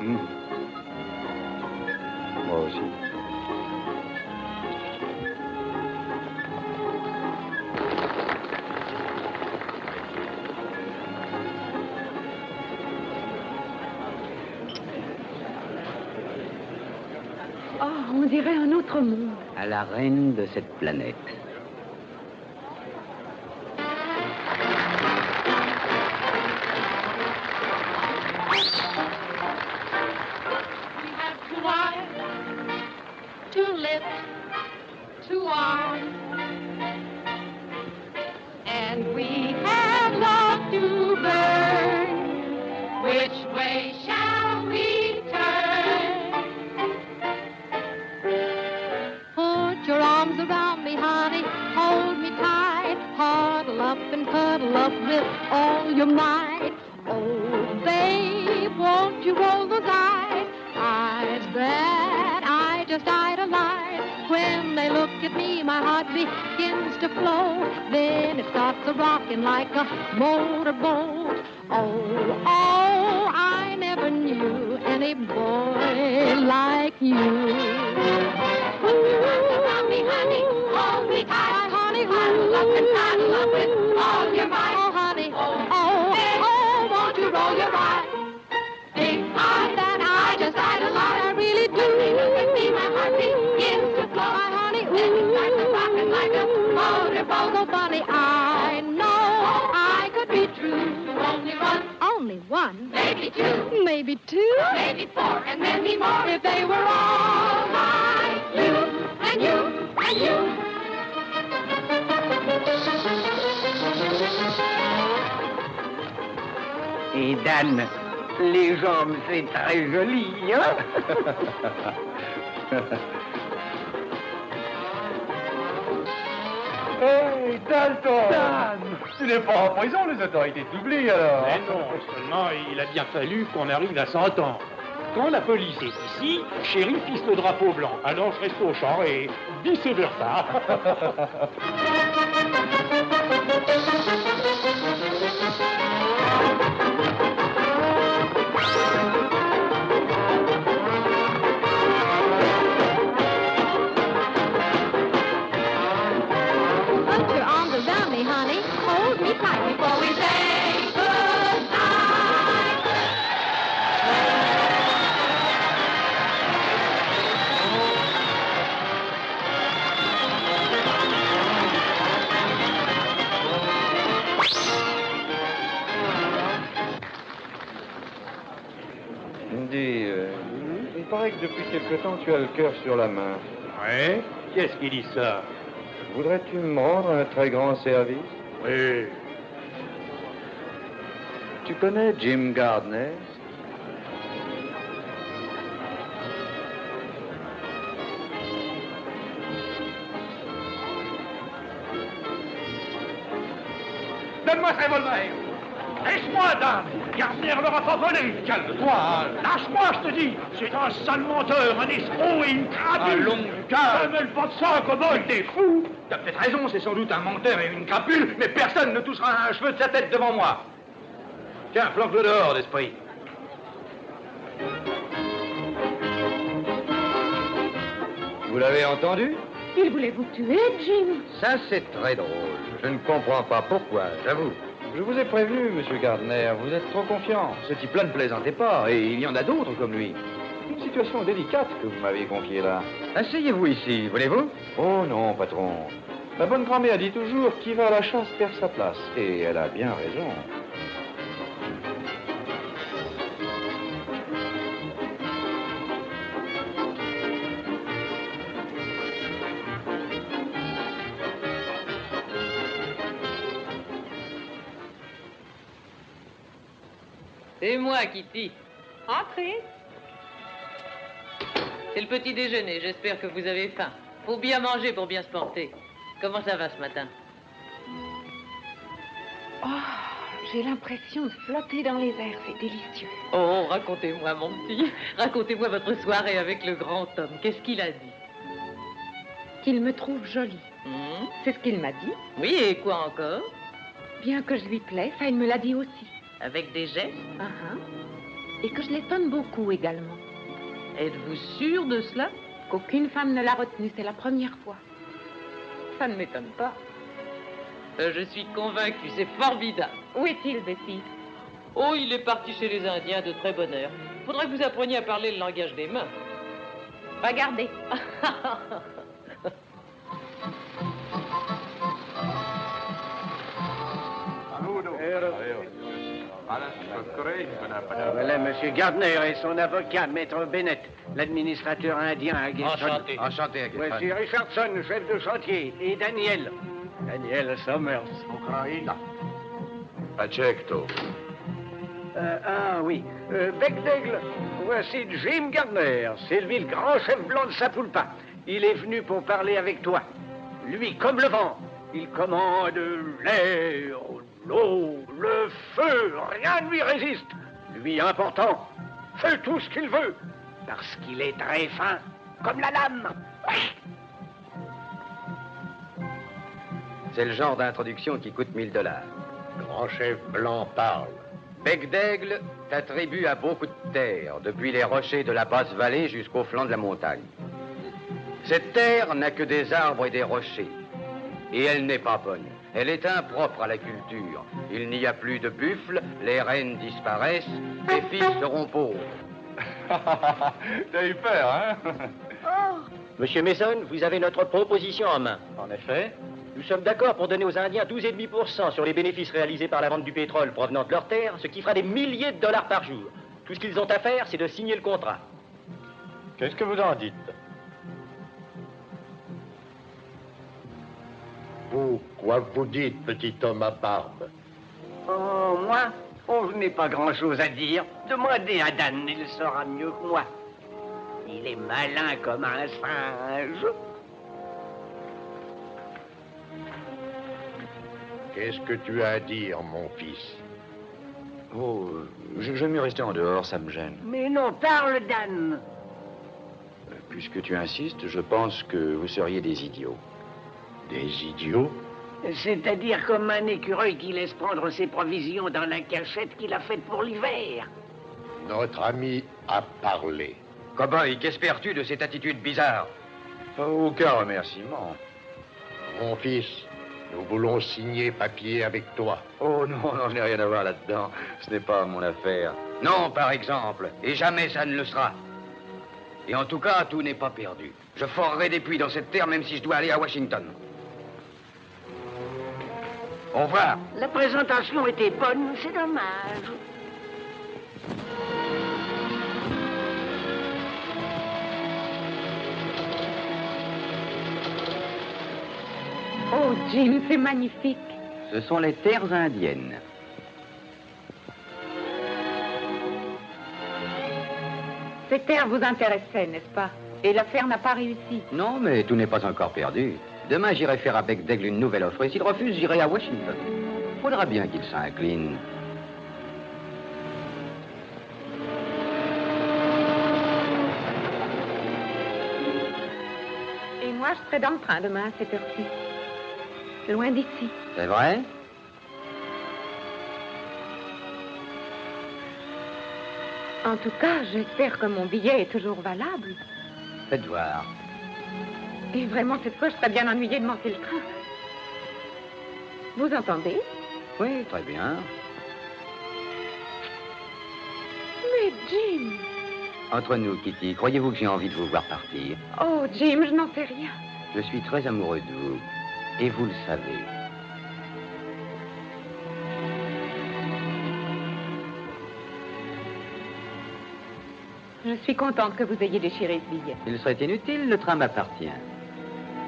Moi aussi. Oh, on dirait un autre monde. À la reine de cette planète. Two eyes, two lips, two arms, and we have love to burn. Which way shall we turn? Put your arms around me, honey, hold me tight, huddle up and cuddle up with all your might. Oh, babe, won't you roll those eyes that I just idolize? When they look at me, my heart begins to flow. Then it starts a-rocking like a motorboat. Oh, oh, I never knew any boy like you. Put your arms around me, honey, hold me tight, honey, huddle up and cuddle up with all your might. Oh, honey, oh, won't you roll your eyes? Big heart that I just idolize, I really do. When they look at me, my heart begins to flow. My honey, ooh, then it starts a-rocking like a motorboat. So funny, I know I could be true. Only one. Only one. Maybe two. Maybe two. Maybe four, and maybe more. If they were all like you, and you, and you. Et Dan, les jambes, c'est très joli, hein? Hey, Dalton! Dan! Tu n'es pas en prison, les autorités t'oublient, alors. Mais non, seulement il a bien fallu qu'on arrive à s'entendre. Quand la police est ici, shérif hisse le drapeau blanc. Alors je reste au champ et vice-versa. Put your arms around me, honey. Hold me tight before we say goodnight. paraît que depuis quelque temps, tu as le cœur sur la main. Ouais? Qui est-ce qui dit ça? Voudrais-tu me rendre un très grand service? Oui. Tu connais Jim Gardner? Donne-moi ce revolver! Laisse-moi, dame! Gardner l'aura pas volé! Calme-toi! Lâche-moi, je te dis! C'est un sale menteur, un escroc et une crapule! Allons, Ça mêle pas de ça, commode! T'es fou! T'as peut-être raison, c'est sans doute un menteur et une crapule, mais personne ne touchera un cheveu de sa tête devant moi. Tiens, flanque-le dehors, d'esprit. Vous l'avez entendu? Il voulait vous tuer, Jim. Ça, c'est très drôle. Je ne comprends pas pourquoi, j'avoue. Je vous ai prévenu, monsieur Gardner, vous êtes trop confiant. Ce type-là ne plaisantait pas, et il y en a d'autres comme lui. C'est une situation délicate que vous m'avez confiée là. Asseyez-vous ici, voulez-vous? Oh non, patron. Ma bonne grand-mère dit toujours qui va à la chasse perd sa place. Et elle a bien raison. C'est moi, Kitty. Entrez. C'est le petit déjeuner. J'espère que vous avez faim. Faut bien manger pour bien se porter. Comment ça va ce matin? Oh, j'ai l'impression de flotter dans les airs. C'est délicieux. Oh, racontez-moi, mon petit. Racontez-moi votre soirée avec le grand homme. Qu'est-ce qu'il a dit? Qu'il me trouve jolie. C'est ce qu'il m'a dit. Oui, et quoi encore? Bien que je lui plais, ça, il me l'a dit aussi. Avec des gestes? Et que je l'étonne beaucoup également. Êtes-vous sûre de cela? Qu'aucune femme ne l'a retenu, c'est la première fois. Ça ne m'étonne pas. Je suis convaincue, c'est formidable. Où est-il, Bessie? Oh, il est parti chez les Indiens de très bonne heure. Faudrait que vous appreniez à parler le langage des mains. Regardez. Voilà M. Gardner et son avocat, Maître Bennett, l'administrateur indien à Gaston. Enchanté. Enchanté, à Gaston. Voici Richardson, chef de chantier, et Daniel. Daniel Summers. Ucraïna. Accetto. Oui. Bec d'Aigle, voici Jim Gardner. C'est lui le grand chef blanc de Sapulpa. Il est venu pour parler avec toi. Lui, comme le vent, il commande l'air, l'eau, le feu. Rien ne lui résiste. Lui, important, fait tout ce qu'il veut. Parce qu'il est très fin, comme la lame. C'est le genre d'introduction qui coûte $1000. Grand chef blanc parle. Bec d'Aigle t'attribue à beaucoup de terre, depuis les rochers de la basse vallée jusqu'au flanc de la montagne. Cette terre n'a que des arbres et des rochers. Et elle n'est pas bonne. Elle est impropre à la culture. Il n'y a plus de buffles, les reines disparaissent, les fils seront pauvres. T'as eu peur, hein? Monsieur Mason, vous avez notre proposition en main. En effet. Nous sommes d'accord pour donner aux Indiens 12,5% sur les bénéfices réalisés par la vente du pétrole provenant de leurs terres, ce qui fera des milliers de dollars par jour. Tout ce qu'ils ont à faire, c'est de signer le contrat. Qu'est-ce que vous en dites? Vous, quoi vous dites, petit homme à barbe? Oh, moi? Oh, je n'ai pas grand-chose à dire. Demandez à Dan, il saura mieux que moi. Il est malin comme un singe. Qu'est-ce que tu as à dire, mon fils? Oh, j'aime mieux rester en dehors, ça me gêne. Mais non, parle, Dan. Puisque tu insistes, je pense que vous seriez des idiots. Des idiots? C'est-à-dire comme un écureuil qui laisse prendre ses provisions dans la cachette qu'il a faite pour l'hiver. Notre ami a parlé. Cowboy, qu'espères-tu de cette attitude bizarre? Aucun remerciement. Mon fils, nous voulons signer papier avec toi. Oh non, je n'ai rien à voir là-dedans. Ce n'est pas mon affaire. Non, par exemple. Et jamais ça ne le sera. Et en tout cas, tout n'est pas perdu. Je forerai des puits dans cette terre, même si je dois aller à Washington. Au revoir. La présentation était bonne, c'est dommage. Oh, Jim, c'est magnifique. Ce sont les terres indiennes. Ces terres vous intéressaient, n'est-ce pas? Et l'affaire n'a pas réussi. Non, mais tout n'est pas encore perdu. Demain, j'irai faire à Bec d'Aigle une nouvelle offre. Et s'il refuse, j'irai à Washington. Faudra bien qu'il s'incline. Et moi, je serai dans le train demain à cette heure-ci. Loin d'ici. C'est vrai? En tout cas, j'espère que mon billet est toujours valable. Faites voir. Et vraiment, cette fois, je serais bien ennuyée de manquer le train. Vous entendez? Oui, très bien. Mais Jim... Entre nous, Kitty, croyez-vous que j'ai envie de vous voir partir? Oh, Jim, je n'en sais rien. Je suis très amoureux de vous. Et vous le savez. Je suis contente que vous ayez déchiré ce billet. Il serait inutile, le train m'appartient.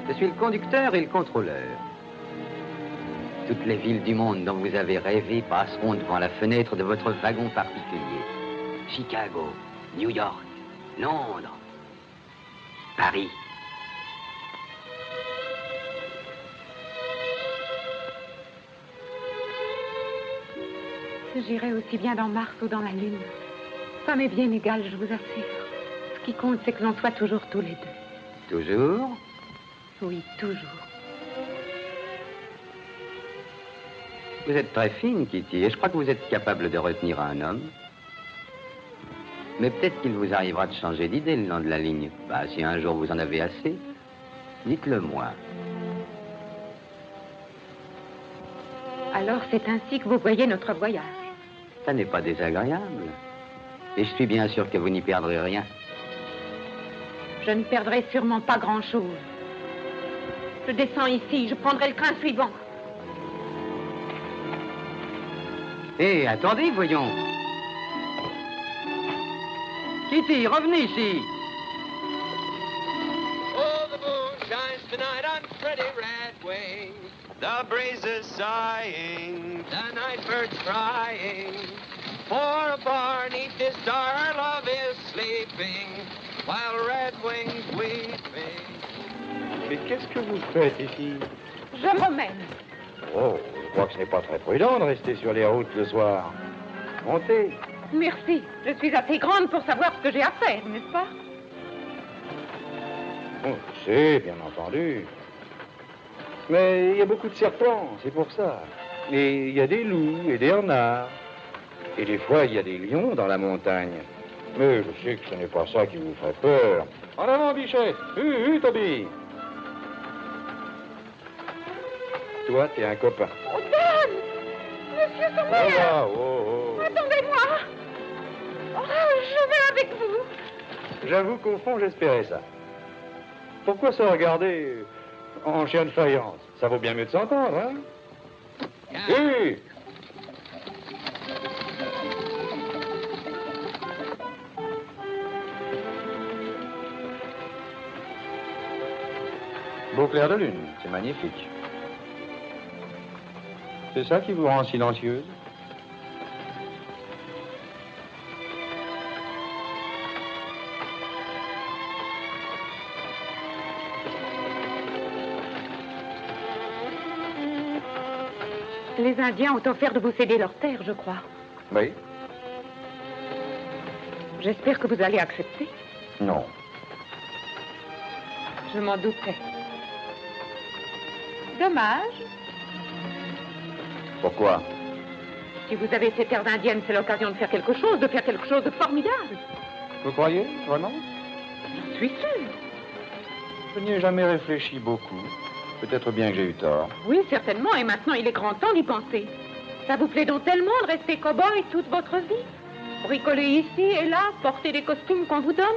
Je suis le conducteur et le contrôleur. Toutes les villes du monde dont vous avez rêvé passeront devant la fenêtre de votre wagon particulier. Chicago, New York, Londres, Paris. J'irai aussi bien dans Mars ou dans la Lune. Ça m'est bien égal, je vous assure. Ce qui compte, c'est que l'on soit toujours tous les deux. Toujours? Oui, toujours. Vous êtes très fine, Kitty, et je crois que vous êtes capable de retenir un homme. Mais peut-être qu'il vous arrivera de changer d'idée le long de la ligne. Bah, si un jour vous en avez assez, dites-le moi. Alors, c'est ainsi que vous voyez notre voyage. Ça n'est pas désagréable. Et je suis bien sûr que vous n'y perdrez rien. Je ne perdrai sûrement pas grand-chose. Je descends ici, je prendrai le train suivant. Hé, attendez, voyons. Kitty, revenez ici. Oh, the moon shines tonight on pretty red wings. The breeze is sighing, the night bird's crying. For a bar neath this star, our love is sleeping, while red wings weeping. Mais qu'est-ce que vous faites ici? Je me promène. Oh, je crois que ce n'est pas très prudent de rester sur les routes le soir. Montez. Merci. Je suis assez grande pour savoir ce que j'ai à faire, n'est-ce pas? Oh, je sais, bien entendu. Mais il y a beaucoup de serpents, c'est pour ça. Et il y a des loups et des renards. Et des fois, il y a des lions dans la montagne. Mais je sais que ce n'est pas ça qui vous ferait peur. En avant, Bichette! Toby! Toi, t'es un copain. Oh, Dan! Monsieur Sommer! Oh. Attendez-moi! Oh, je vais avec vous. J'avoue qu'au fond, j'espérais ça. Pourquoi se regarder en chien de faïence? Ça vaut bien mieux de s'entendre, hein? Oui! Beau clair de lune, c'est magnifique. C'est ça qui vous rend silencieuse? Les Indiens ont offert de vous céder leurs terres, je crois. Oui. J'espère que vous allez accepter. Non. Je m'en doutais. Dommage. Pourquoi? Si vous avez ces terres indiennes, c'est l'occasion de faire quelque chose de formidable. Vous croyez, vraiment? J'en suis sûre. Je n'y ai jamais réfléchi beaucoup. Peut-être bien que j'ai eu tort. Oui, certainement, et maintenant il est grand temps d'y penser. Ça vous plaît donc tellement de rester cow-boy toute votre vie? Bricoler ici et là, porter des costumes qu'on vous donne?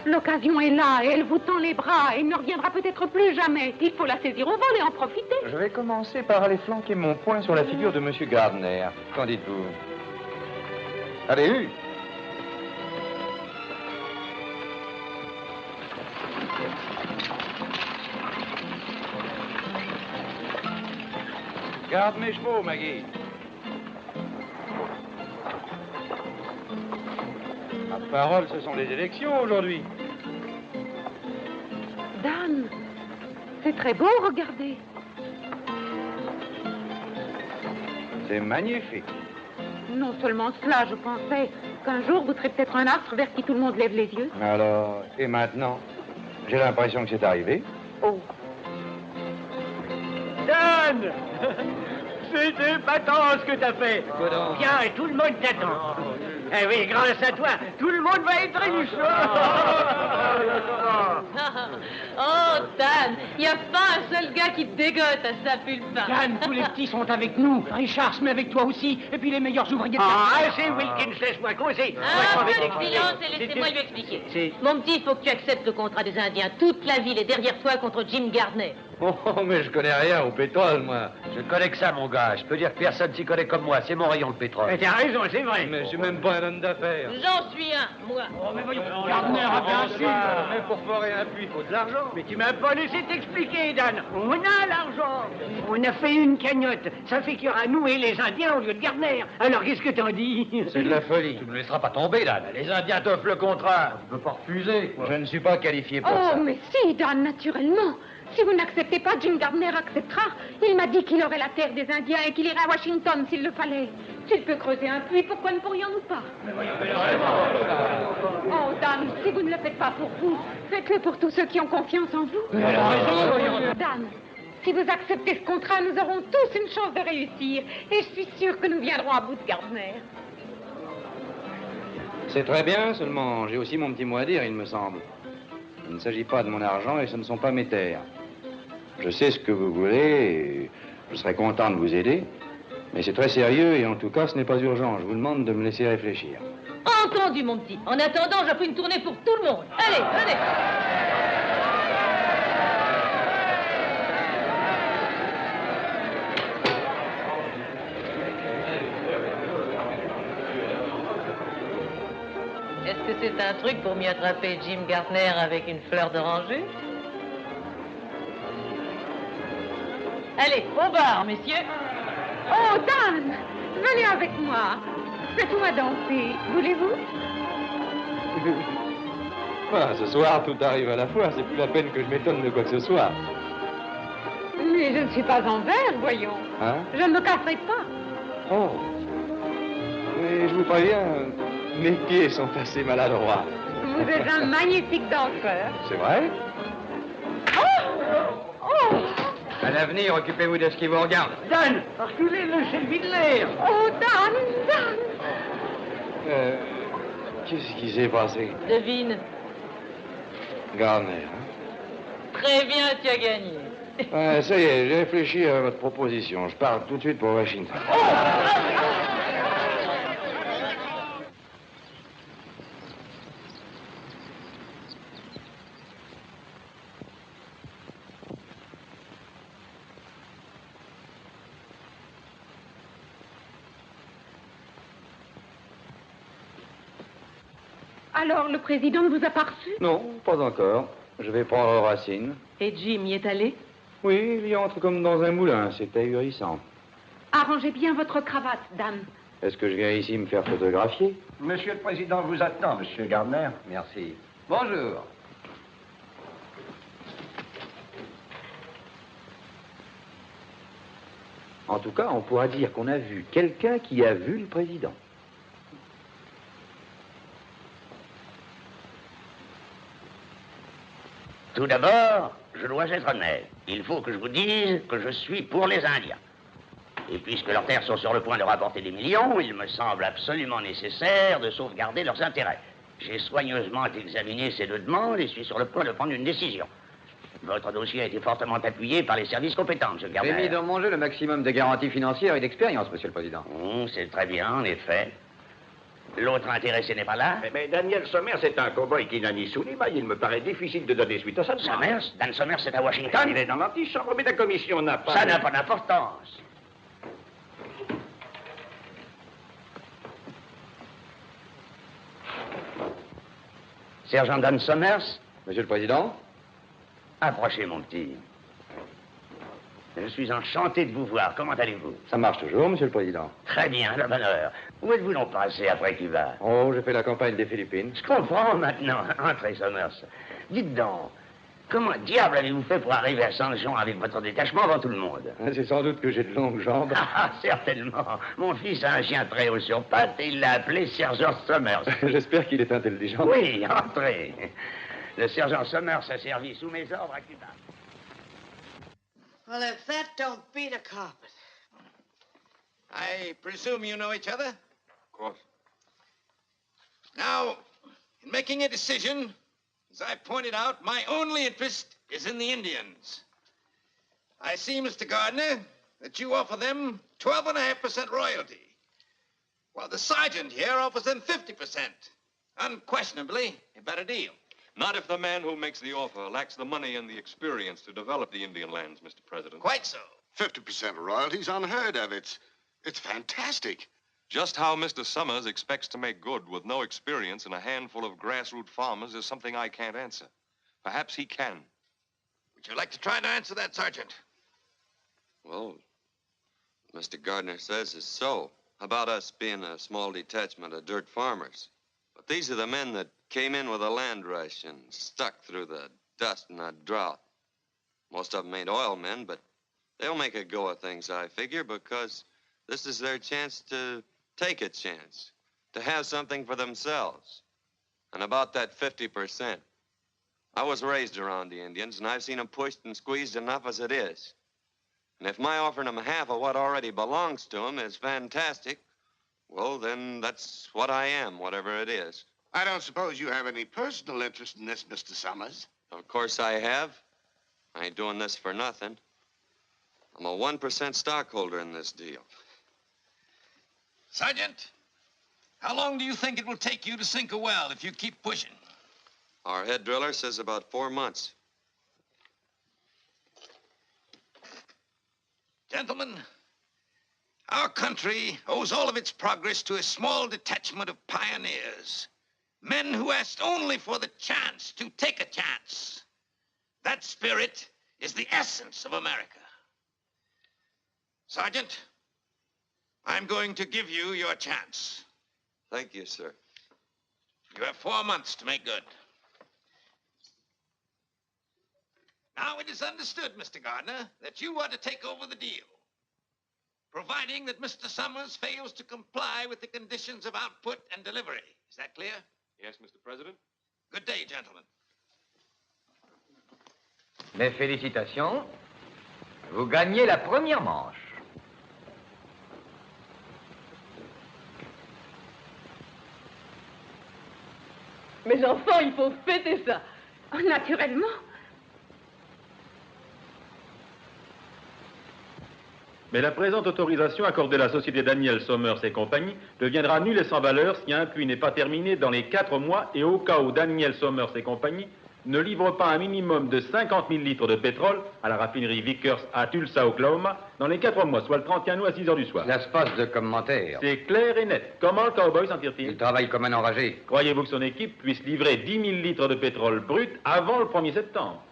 L'occasion est là, et elle vous tend les bras, et ne reviendra peut-être plus jamais. Il faut la saisir au vol et en profiter. Je vais commencer par aller flanquer mon poing sur la figure de M. Gardner. Qu'en dites-vous? Allez, Garde mes chevaux, Maggie. Ma parole, ce sont les élections aujourd'hui. Dan, c'est très beau, regardez. C'est magnifique. Non seulement cela, je pensais qu'un jour vous serez peut-être un astre vers qui tout le monde lève les yeux. Alors, et maintenant? J'ai l'impression que c'est arrivé. Oh. Dan! C'est épatant ce que t'as fait. Quoi donc? Viens, et tout le monde t'attend. Eh oui, grâce à toi, tout le monde va être riche. Oh, Dan, il n'y a pas un seul gars qui te dégote à Sapulpa. Dan, tous les petits sont avec nous. Richard se met avec toi aussi. Et puis les meilleurs ouvriers de c'est Wilkins, laisse-moi causer. Un peu de silence et laissez-moi lui expliquer. Mon petit, il faut que tu acceptes le contrat des Indiens. Toute la ville est derrière toi contre Jim Gardner. Oh, mais je connais rien au pétrole, moi. Je connais que ça, mon gars. Je peux dire que personne s'y connaît comme moi. C'est mon rayon, le pétrole. T'as raison, c'est vrai. Mais je suis même pas un homme d'affaires. J'en suis un, moi. Oh, mais voyons, Gardner a bien su. Mais pour forer un puits, il faut de l'argent. Mais tu m'as pas laissé t'expliquer, Dan. On a l'argent. On a fait une cagnotte. Ça fait qu'il y aura nous et les Indiens au lieu de Gardner. Alors, qu'est-ce que t'en dis? C'est de la folie. Tu ne me laisseras pas tomber, Dan. Les Indiens t'offrent le contrat. Tu peux pas refuser, quoi. Je ne suis pas qualifié pour Oh, ça. mais si, Dan, naturellement. Si vous n'acceptez pas, Jim Gardner acceptera. Il m'a dit qu'il aurait la terre des Indiens et qu'il irait à Washington s'il le fallait. S'il peut creuser un puits, pourquoi ne pourrions-nous pas? Oh, Dan, si vous ne le faites pas pour vous, faites-le pour tous ceux qui ont confiance en vous. Dan, si vous acceptez ce contrat, nous aurons tous une chance de réussir. Et je suis sûre que nous viendrons à bout de Gardner. C'est très bien, seulement j'ai aussi mon petit mot à dire, il me semble. Il ne s'agit pas de mon argent et ce ne sont pas mes terres. Je sais ce que vous voulez et je serais content de vous aider, mais c'est très sérieux et en tout cas, ce n'est pas urgent. Je vous demande de me laisser réfléchir. Entendu, mon petit. En attendant, j'offre une tournée pour tout le monde. Allez, venez. Est-ce que c'est un truc pour m'y attraper Jim Gardner avec une fleur d'oranger? Allez, au bar, messieurs. Oh, Dan, venez avec moi. Faites-moi danser. Voulez-vous? Ah, ce soir, tout arrive à la fois. C'est plus la peine que je m'étonne de quoi que ce soit. Mais je ne suis pas en verre, voyons. Hein? Je ne me casserai pas. Oh. Mais je vous préviens, mes pieds sont assez maladroits. Vous êtes un magnifique danseur. C'est vrai? Oh! À l'avenir, occupez-vous de ce qui vous regarde. Dan, reculez-le, c'est le vide l'air. Oh, Dan, Dan! Qu'est-ce qui s'est passé? Devine. Gardner, hein? Très bien, tu as gagné. Ouais, ça y est, j'ai réfléchi à votre proposition. Je pars tout de suite pour Washington. Alors, le président ne vous a pas reçu? Non, pas encore. Je vais prendre Racine. Et Jim y est allé? Oui, il y entre comme dans un moulin. C'est ahurissant. Arrangez bien votre cravate, Dan. Est-ce que je viens ici me faire photographier? Monsieur le Président vous attend, Monsieur Gardner. Merci. Bonjour. En tout cas, on pourra dire qu'on a vu quelqu'un qui a vu le président. Tout d'abord, je dois être honnête. Il faut que je vous dise que je suis pour les Indiens. Et puisque leurs terres sont sur le point de rapporter des millions, il me semble absolument nécessaire de sauvegarder leurs intérêts. J'ai soigneusement examiné ces deux demandes et suis sur le point de prendre une décision. Votre dossier a été fortement appuyé par les services compétents, M. Gardner. J'ai mis dans mon jeu le maximum de garanties financières et d'expérience, Monsieur le Président. C'est très bien, en effet. L'autre intéressé n'est pas là? Mais Daniel Somers est un cow-boy qui n'a ni sou ni maille. Il me paraît difficile de donner suite à ça. Somers? Dan Somers, c'est à Washington? Il est dans l'antichambre, mais la commission n'a pas... Ça n'a pas d'importance. Sergent Dan Somers? Monsieur le Président? Approchez, mon petit. Je suis enchanté de vous voir. Comment allez-vous? Ça marche toujours, Monsieur le Président. Très bien, la bonne heure. Où êtes-vous donc passé après Cuba? Oh, j'ai fait la campagne des Philippines. Je comprends maintenant. Entrez, Somers. Dites donc, comment diable avez-vous fait pour arriver à Saint-Jean avec votre détachement avant tout le monde? C'est sans doute que j'ai de longues jambes. Ah, certainement. Mon fils a un chien très haut sur pattes et il l'a appelé Sergent Somers. J'espère qu'il est intelligent. Oui, entrez. Le sergent Somers a servi sous mes ordres à Cuba. Well, if that don't beat a carpet. I presume you know each other? Of course. Now, in making a decision, as I pointed out, my only interest is in the Indians. I see, Mr. Gardner, that you offer them 12.5% royalty, while the sergeant here offers them 50%. Unquestionably, a better deal. Not if the man who makes the offer lacks the money and the experience to develop the Indian lands, Mr. President. Quite so. 50% royalties unheard of. It's fantastic. Just how Mr. Summers expects to make good with no experience and a handful of grassroots farmers is something I can't answer. Perhaps he can. Would you like to try to answer that, Sergeant? Well, Mr. Gardner says is so. About us being a small detachment of dirt farmers. But these are the men that came in with a land rush and stuck through the dust and the drought. Most of them ain't oil men, but they'll make a go of things, I figure, because this is their chance to take a chance, to have something for themselves. And about that 50%. I was raised around the Indians, and I've seen them pushed and squeezed enough as it is. And if my offering them half of what already belongs to them is fantastic, well, then that's what I am, whatever it is. I don't suppose you have any personal interest in this, Mr. Summers. Of course I have. I ain't doing this for nothing. I'm a 1% stockholder in this deal. Sergeant, how long do you think it will take you to sink a well if you keep pushing? Our head driller says about 4 months. Gentlemen, our country owes all of its progress to a small detachment of pioneers. Men who asked only for the chance to take a chance. That spirit is the essence of America. Sergeant, I'm going to give you your chance. Thank you, sir. You have 4 months to make good. Now, it is understood, Mr. Gardner, that you are to take over the deal, providing that Mr. Summers fails to comply with the conditions of output and delivery. Is that clear? Yes, Mr. President. Good day, gentlemen. Mes félicitations. Vous gagnez la première manche. Mes enfants, il faut fêter ça. Naturellement. Mais la présente autorisation accordée à la société Daniel Somers et compagnie deviendra nulle et sans valeur si un puits n'est pas terminé dans les 4 mois et au cas où Daniel Somers et compagnie ne livrent pas un minimum de 50 000 litres de pétrole à la raffinerie Vickers à Tulsa, Oklahoma, dans les 4 mois, soit le 31 août à 6 heures du soir. Ça se passe de commentaires. C'est clair et net. Comment le cowboy s'en tire-t-il? Il travaille comme un enragé. Croyez-vous que son équipe puisse livrer 10 000 litres de pétrole brut avant le 1er septembre?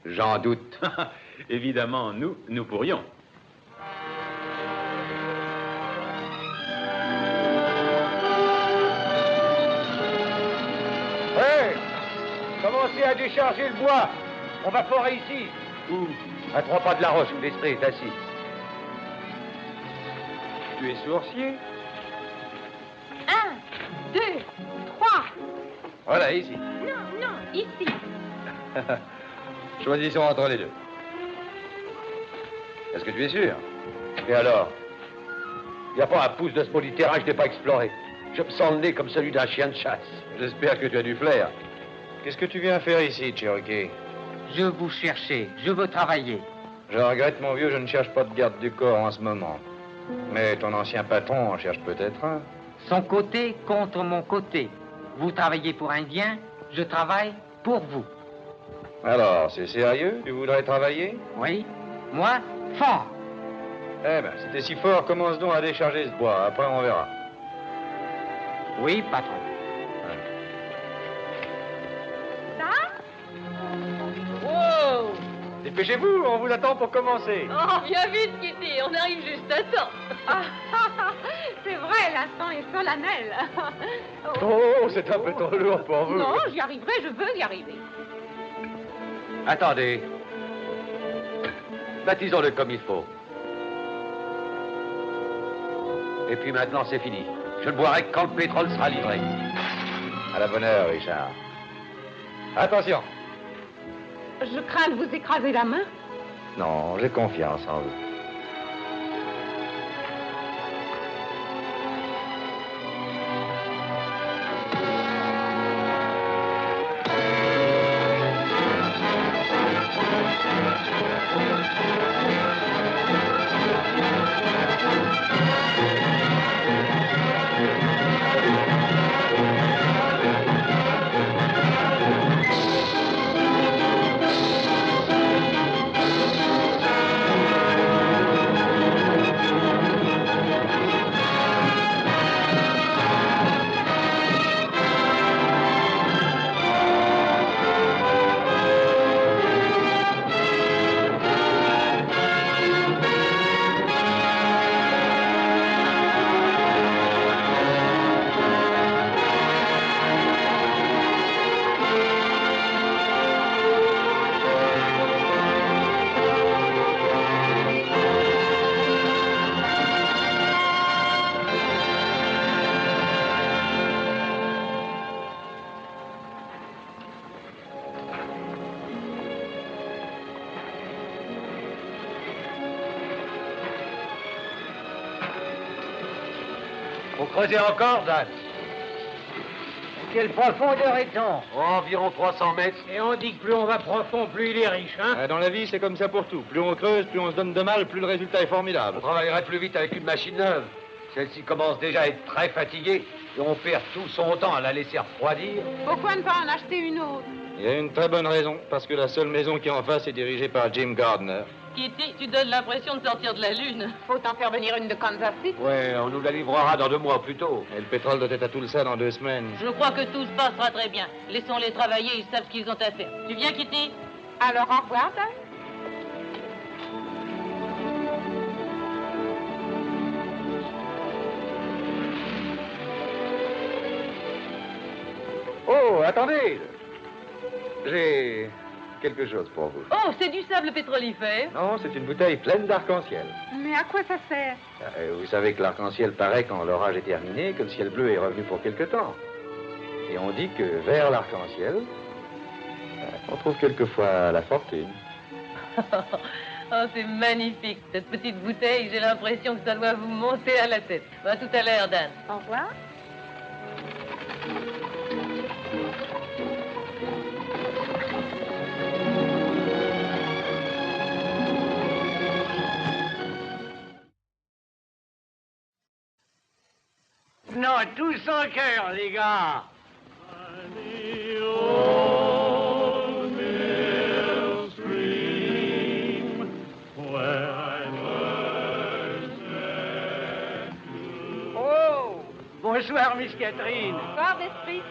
J'en doute. Évidemment, nous pourrions. Commencez à décharger le bois. On va forer ici. Où? À 3 pas de la roche où l'esprit est assis. Tu es sourcier? 1, 2, 3. Voilà, ici. Non, ici. Choisissons entre les deux. Est-ce que tu es sûr? Et alors? Il n'y a pas un pouce de ce bout du terrain que je n'ai pas exploré. Je me sens le nez comme celui d'un chien de chasse. J'espère que tu as du flair. Qu'est-ce que tu viens faire ici, Cherokee? Je vous cherchais, je veux travailler. Je regrette, mon vieux, je ne cherche pas de garde du corps en ce moment. Mais ton ancien patron en cherche peut-être un. Son côté contre mon côté. Vous travaillez pour Indien, je travaille pour vous. Alors, c'est sérieux? Tu voudrais travailler? Oui, moi, fort. Eh ben, si t'es si fort, commence donc à décharger ce bois. Après, on verra. Oui, patron. Wow! C'est Dépêchez-vous, on vous attend pour commencer. Oh, viens vite, Kitty, on arrive juste à temps. C'est vrai, l'instant est solennel. Oh, c'est un peu trop lourd pour vous. Non, j'y arriverai, je veux y arriver. Attendez. Baptisons-le comme il faut. Et puis maintenant, c'est fini. Je ne boirai que quand le pétrole sera livré. À la bonne heure, Richard. Attention. Je crains de vous écraser la main. Non, j'ai confiance en vous. Vous creusez encore, Dan? Quelle profondeur est-on? Environ 300 mètres. Et on dit que plus on va profond, plus il est riche, hein? Dans la vie, c'est comme ça pour tout. Plus on creuse, plus on se donne de mal, plus le résultat est formidable. On travaillerait plus vite avec une machine neuve. Celle-ci commence déjà à être très fatiguée et on perd tout son temps à la laisser refroidir. Pourquoi ne pas en acheter une autre? Il y a une très bonne raison, parce que la seule maison qui est en face est dirigée par Jim Gardner. Kitty, tu donnes l'impression de sortir de la Lune. Faut en faire venir une de Kansas City. Ouais, on nous la livrera dans 2 mois plus tôt. Et le pétrole doit être à Tulsa dans 2 semaines. Je crois que tout se passera très bien. Laissons-les travailler, ils savent ce qu'ils ont à faire. Tu viens, Kitty? Alors, au revoir, Dan. Oh, attendez! J'ai quelque chose pour vous. Oh, c'est du sable pétrolifère. Non, c'est une bouteille pleine d'arc-en-ciel. Mais à quoi ça sert? Vous savez que l'arc-en-ciel paraît quand l'orage est terminé, que le ciel bleu est revenu pour quelque temps. Et on dit que vers l'arc-en-ciel, on trouve quelquefois la fortune. Oh, c'est magnifique. Cette petite bouteille, j'ai l'impression que ça doit vous monter à la tête. À tout à l'heure, Dan. Au revoir. Non, tous en cœur, les gars. Oh, bonsoir, Miss Catherine. Corps d'esprit.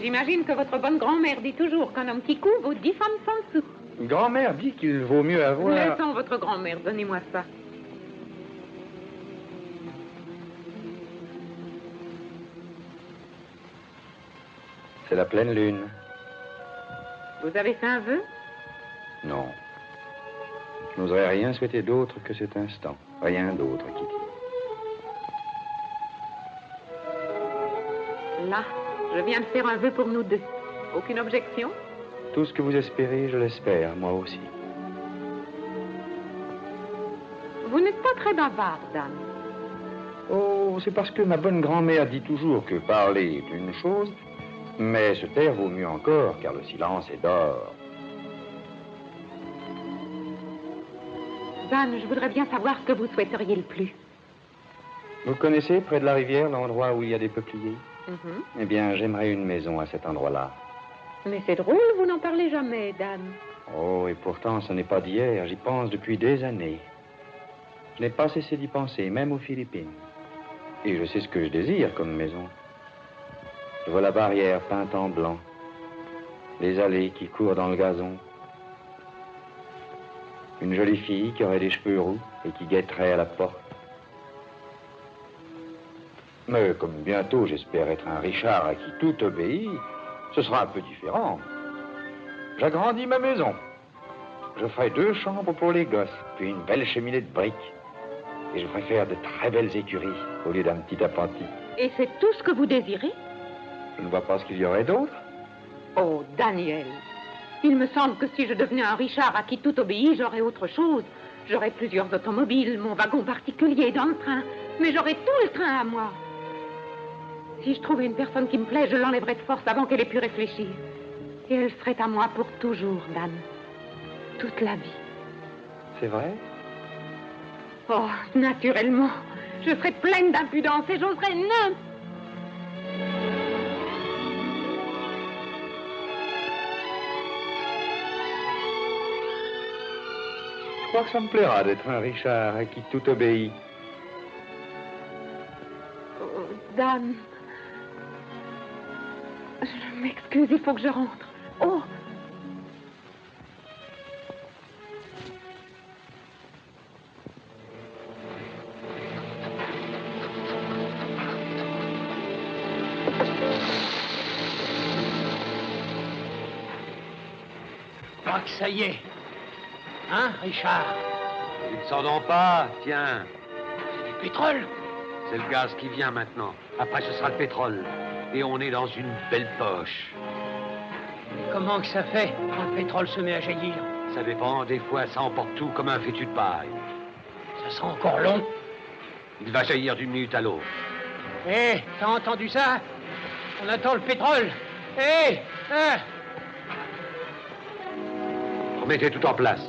J'imagine que votre bonne grand-mère dit toujours qu'un homme qui coud vaut 10 femmes sans sou. Grand-mère dit qu'il vaut mieux avoir... Laissons votre grand-mère, donnez-moi ça. C'est la pleine lune. Vous avez fait un vœu? Non. Je n'oserais rien souhaiter d'autre que cet instant. Rien d'autre, Kitty. Là, je viens de faire un vœu pour nous deux. Aucune objection? Tout ce que vous espérez, je l'espère, moi aussi. Vous n'êtes pas très bavard, Dan. Oh, c'est parce que ma bonne grand-mère dit toujours que parler est une chose, mais se taire vaut mieux encore, car le silence est d'or. Dan, je voudrais bien savoir ce que vous souhaiteriez le plus. Vous connaissez, près de la rivière, l'endroit où il y a des peupliers? Mhm. Eh bien, j'aimerais une maison à cet endroit-là. Mais c'est drôle, vous n'en parlez jamais, Dan. Oh, et pourtant, ce n'est pas d'hier. J'y pense depuis des années. Je n'ai pas cessé d'y penser, même aux Philippines. Et je sais ce que je désire comme maison. Je vois la barrière peinte en blanc, les allées qui courent dans le gazon, une jolie fille qui aurait des cheveux roux et qui guetterait à la porte. Mais comme bientôt j'espère être un Richard à qui tout obéit, ce sera un peu différent. J'agrandis ma maison. Je ferai 2 chambres pour les gosses, puis une belle cheminée de briques. Et je préfère de très belles écuries au lieu d'un petit apprenti. Et c'est tout ce que vous désirez? Je ne vois pas ce qu'il y aurait d'autre. Oh, Daniel, il me semble que si je devenais un Richard à qui tout obéit, j'aurais autre chose. J'aurais plusieurs automobiles, mon wagon particulier dans le train, mais j'aurais tout le train à moi. Si je trouvais une personne qui me plaît, je l'enlèverais de force avant qu'elle ait pu réfléchir. Et elle serait à moi pour toujours, Dan. Toute la vie. C'est vrai? Oh, naturellement. Je serais pleine d'impudence et j'oserais Je crois que ça me plaira d'être un Richard à qui tout obéit. Oh, Dan. Je m'excuse, il faut que je rentre. Oh! Je crois que ça y est. Hein, Richard? Tu ne sens donc pas, tiens. C'est du pétrole. C'est le gaz qui vient maintenant. Après, ce sera le pétrole. Et on est dans une belle poche. Et comment que ça fait quand le pétrole se met à jaillir? Ça dépend. Des fois, ça emporte tout comme un fétu de paille. Ça sera encore long. Il va jaillir d'une minute à l'autre. Hé, t'as entendu ça? On attend le pétrole. Hé, hein? Remettez tout en place.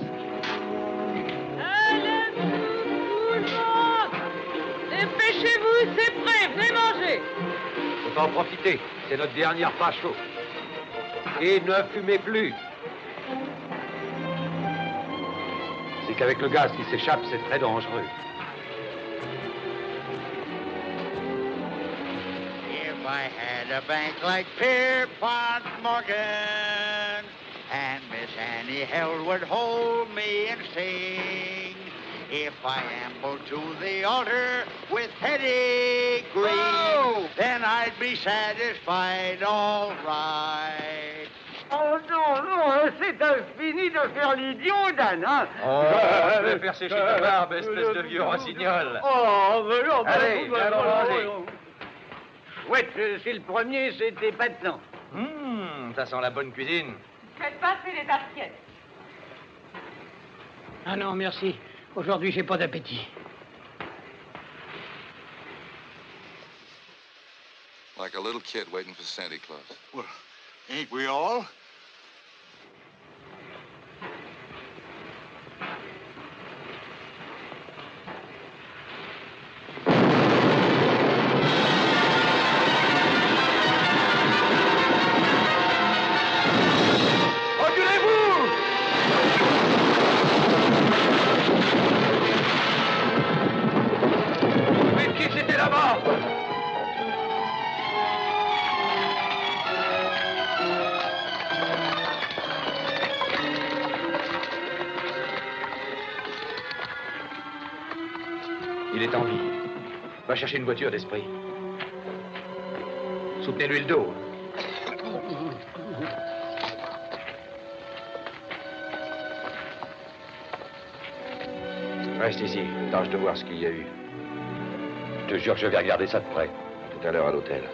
Dépêchez-vous, c'est prêt, venez manger. Faut en profiter, c'est notre dernière pas chaud. Et ne fumez plus. C'est qu'avec le gaz qui s'échappe, c'est très dangereux. If I had a bank like Pierpont Morgan, and Miss Annie Held would hold me and sing. If I ambled to the altar with pedigree, then I'd be satisfied, all right. Oh non, non, c'est fini de faire l'idiot, Dan, hein? Oh, je vais faire sécher ta barbe, espèce de vieux rossignol. Oh, mais non, allez, viens donc manger. Chouette, c'est le premier, c'était pas de temps. Ça sent la bonne cuisine. Faites passer les assiettes. Ah non, merci. Aujourd'hui, j'ai pas d'appétit. Like a little kid waiting for Santa Claus. Well, ain't we all? Il est en vie. Va chercher une voiture d'esprit. Soutenez-lui le dos. Reste ici, tâche de voir ce qu'il y a eu. Je te jure que je vais regarder ça de près. Tout à l'heure à l'hôtel.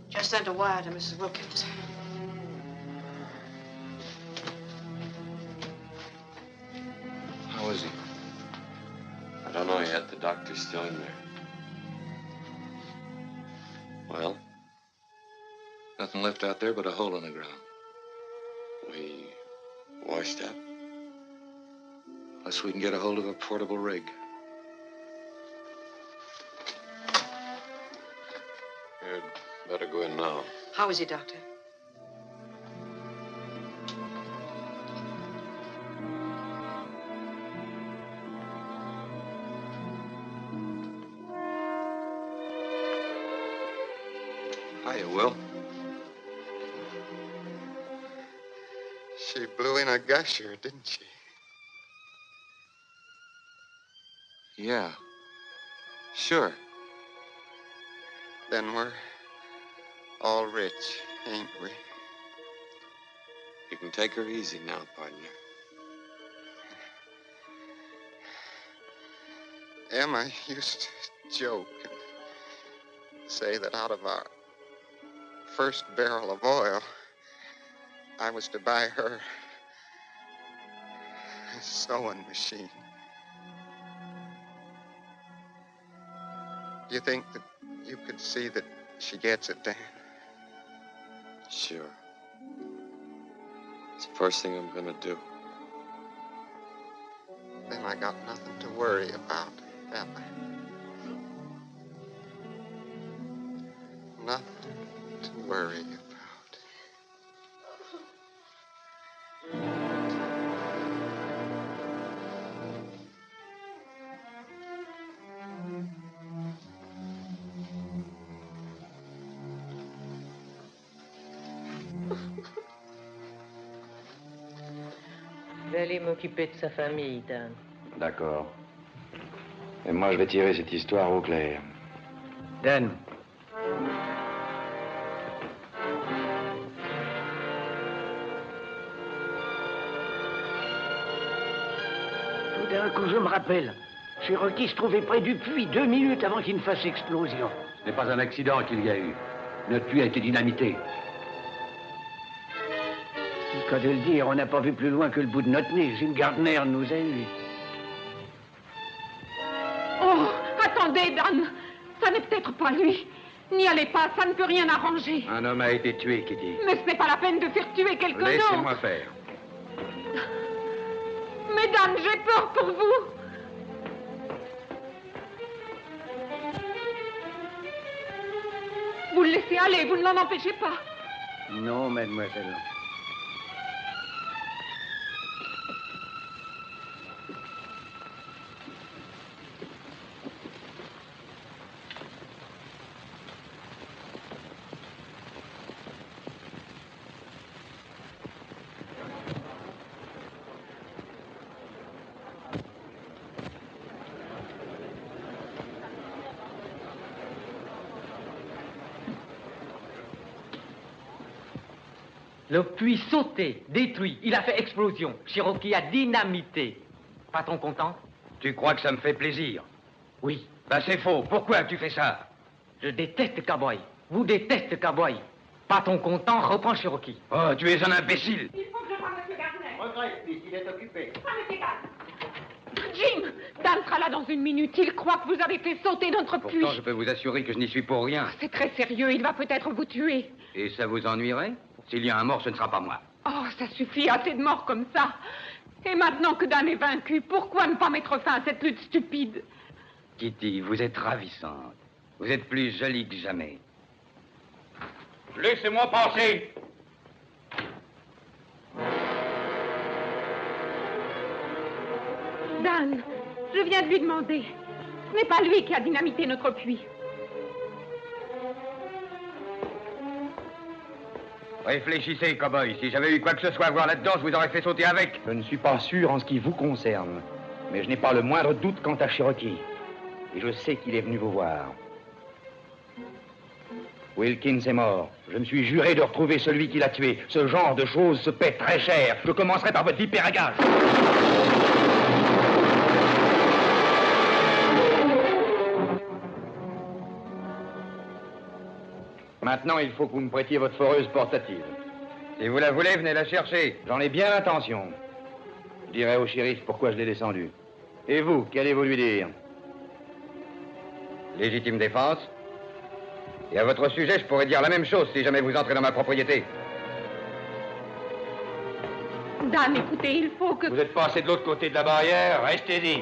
Just sent a wire to Mrs. Wilkins. How is he? I don't know yet. The doctor's still in there. Well, nothing left out there but a hole in the ground. We washed up. Unless we can get a hold of a portable rig. You'd better go in now. How is he, Doctor? Hiya, Will. She blew in a gusher, didn't she? Yeah. Sure. Then we're all rich, ain't we? You can take her easy now, partner. Emma used to joke and say that out of our first barrel of oil, I was to buy her a sewing machine. Do you think that you could see that she gets it, Dan? Sure. It's the first thing I'm gonna do. Then I got nothing to worry about, have I? Nothing to worry about. Je vais aller m'occuper de sa famille, Dan. D'accord. Et moi, je vais tirer cette histoire au clair. Dan. Tout d'un coup, je me rappelle. Cherokee se trouvait près du puits 2 minutes avant qu'il ne fasse explosion. Ce n'est pas un accident qu'il y a eu. Notre puits a été dynamité. Le cas de le dire, on n'a pas vu plus loin que le bout de notre nez. Jim Gardner nous a eus. Oh, attendez, Dan. Ça n'est peut-être pas lui. N'y allez pas, ça ne peut rien arranger. Un homme a été tué, Kitty. Mais ce n'est pas la peine de faire tuer quelqu'un d'autre. Laissez-moi faire. Mais Dan, j'ai peur pour vous. Vous le laissez aller, vous ne l'en empêchez pas. Non, mademoiselle. Le puits sauté, détruit, il a fait explosion. Cherokee a dynamité. Patron content? Tu crois que ça me fait plaisir? Oui. Ben c'est faux. Pourquoi as-tu fait ça? Je déteste Cowboy. Vous détestez Cowboy. Patron content, reprend Cherokee. Oh, tu es un imbécile. Il faut que je parle à M. Gardner. Regrette, il est occupé. Jim, Dan sera là dans 1 minute. Il croit que vous avez fait sauter notre puits. Pourtant, je peux vous assurer que je n'y suis pour rien. C'est très sérieux, il va peut-être vous tuer. Et ça vous ennuierait? S'il y a un mort, ce ne sera pas moi. Oh, ça suffit, assez de morts comme ça. Et maintenant que Dan est vaincu, pourquoi ne pas mettre fin à cette lutte stupide? Kitty, vous êtes ravissante. Vous êtes plus jolie que jamais. Laissez-moi passer. Dan, je viens de lui demander. Ce n'est pas lui qui a dynamité notre puits. Réfléchissez, cow-boy. Si j'avais eu quoi que ce soit à voir là-dedans, je vous aurais fait sauter avec. Je ne suis pas sûr en ce qui vous concerne, mais je n'ai pas le moindre doute quant à Cherokee. Et je sais qu'il est venu vous voir. Wilkins est mort. Je me suis juré de retrouver celui qui l'a tué. Ce genre de choses se paie très cher. Je commencerai par votre vipère à gage. Maintenant, il faut que vous me prêtiez votre foreuse portative. Si vous la voulez, venez la chercher. J'en ai bien l'intention. Je dirai au shérif pourquoi je l'ai descendu. Et vous, qu'allez-vous lui dire? Légitime défense. Et à votre sujet, je pourrais dire la même chose si jamais vous entrez dans ma propriété. Dan, écoutez, il faut que... Vous êtes passé de l'autre côté de la barrière, restez-y.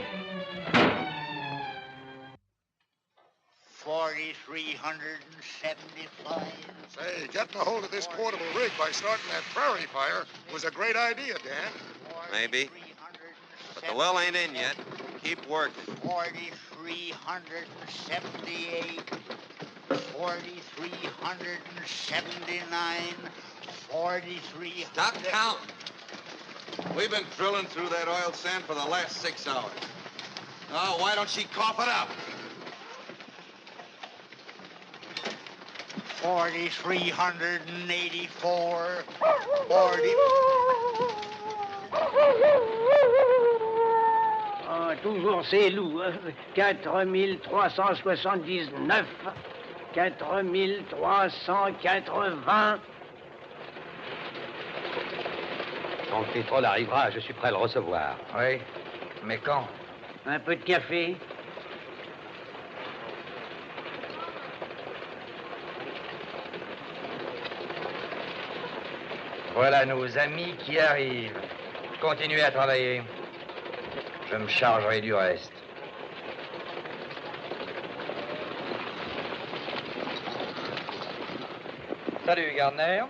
For 4,375. Say, getting a hold of this portable rig by starting that prairie fire was a great idea, Dan. Maybe. But the well ain't in yet. Keep working. 4,378. 4,379. 4,300. Stop counting. We've been drilling through that oil sand for the last 6 hours. Oh, why don't she cough it up? 4,384. 40. Ah, toujours ces loups. 4,379. 4,380. Quand le pétrole arrivera, je suis prêt à le recevoir. Oui, mais quand? Un peu de café. Voilà nos amis qui arrivent. Continuez à travailler. Je me chargerai du reste. Salut, Gardner.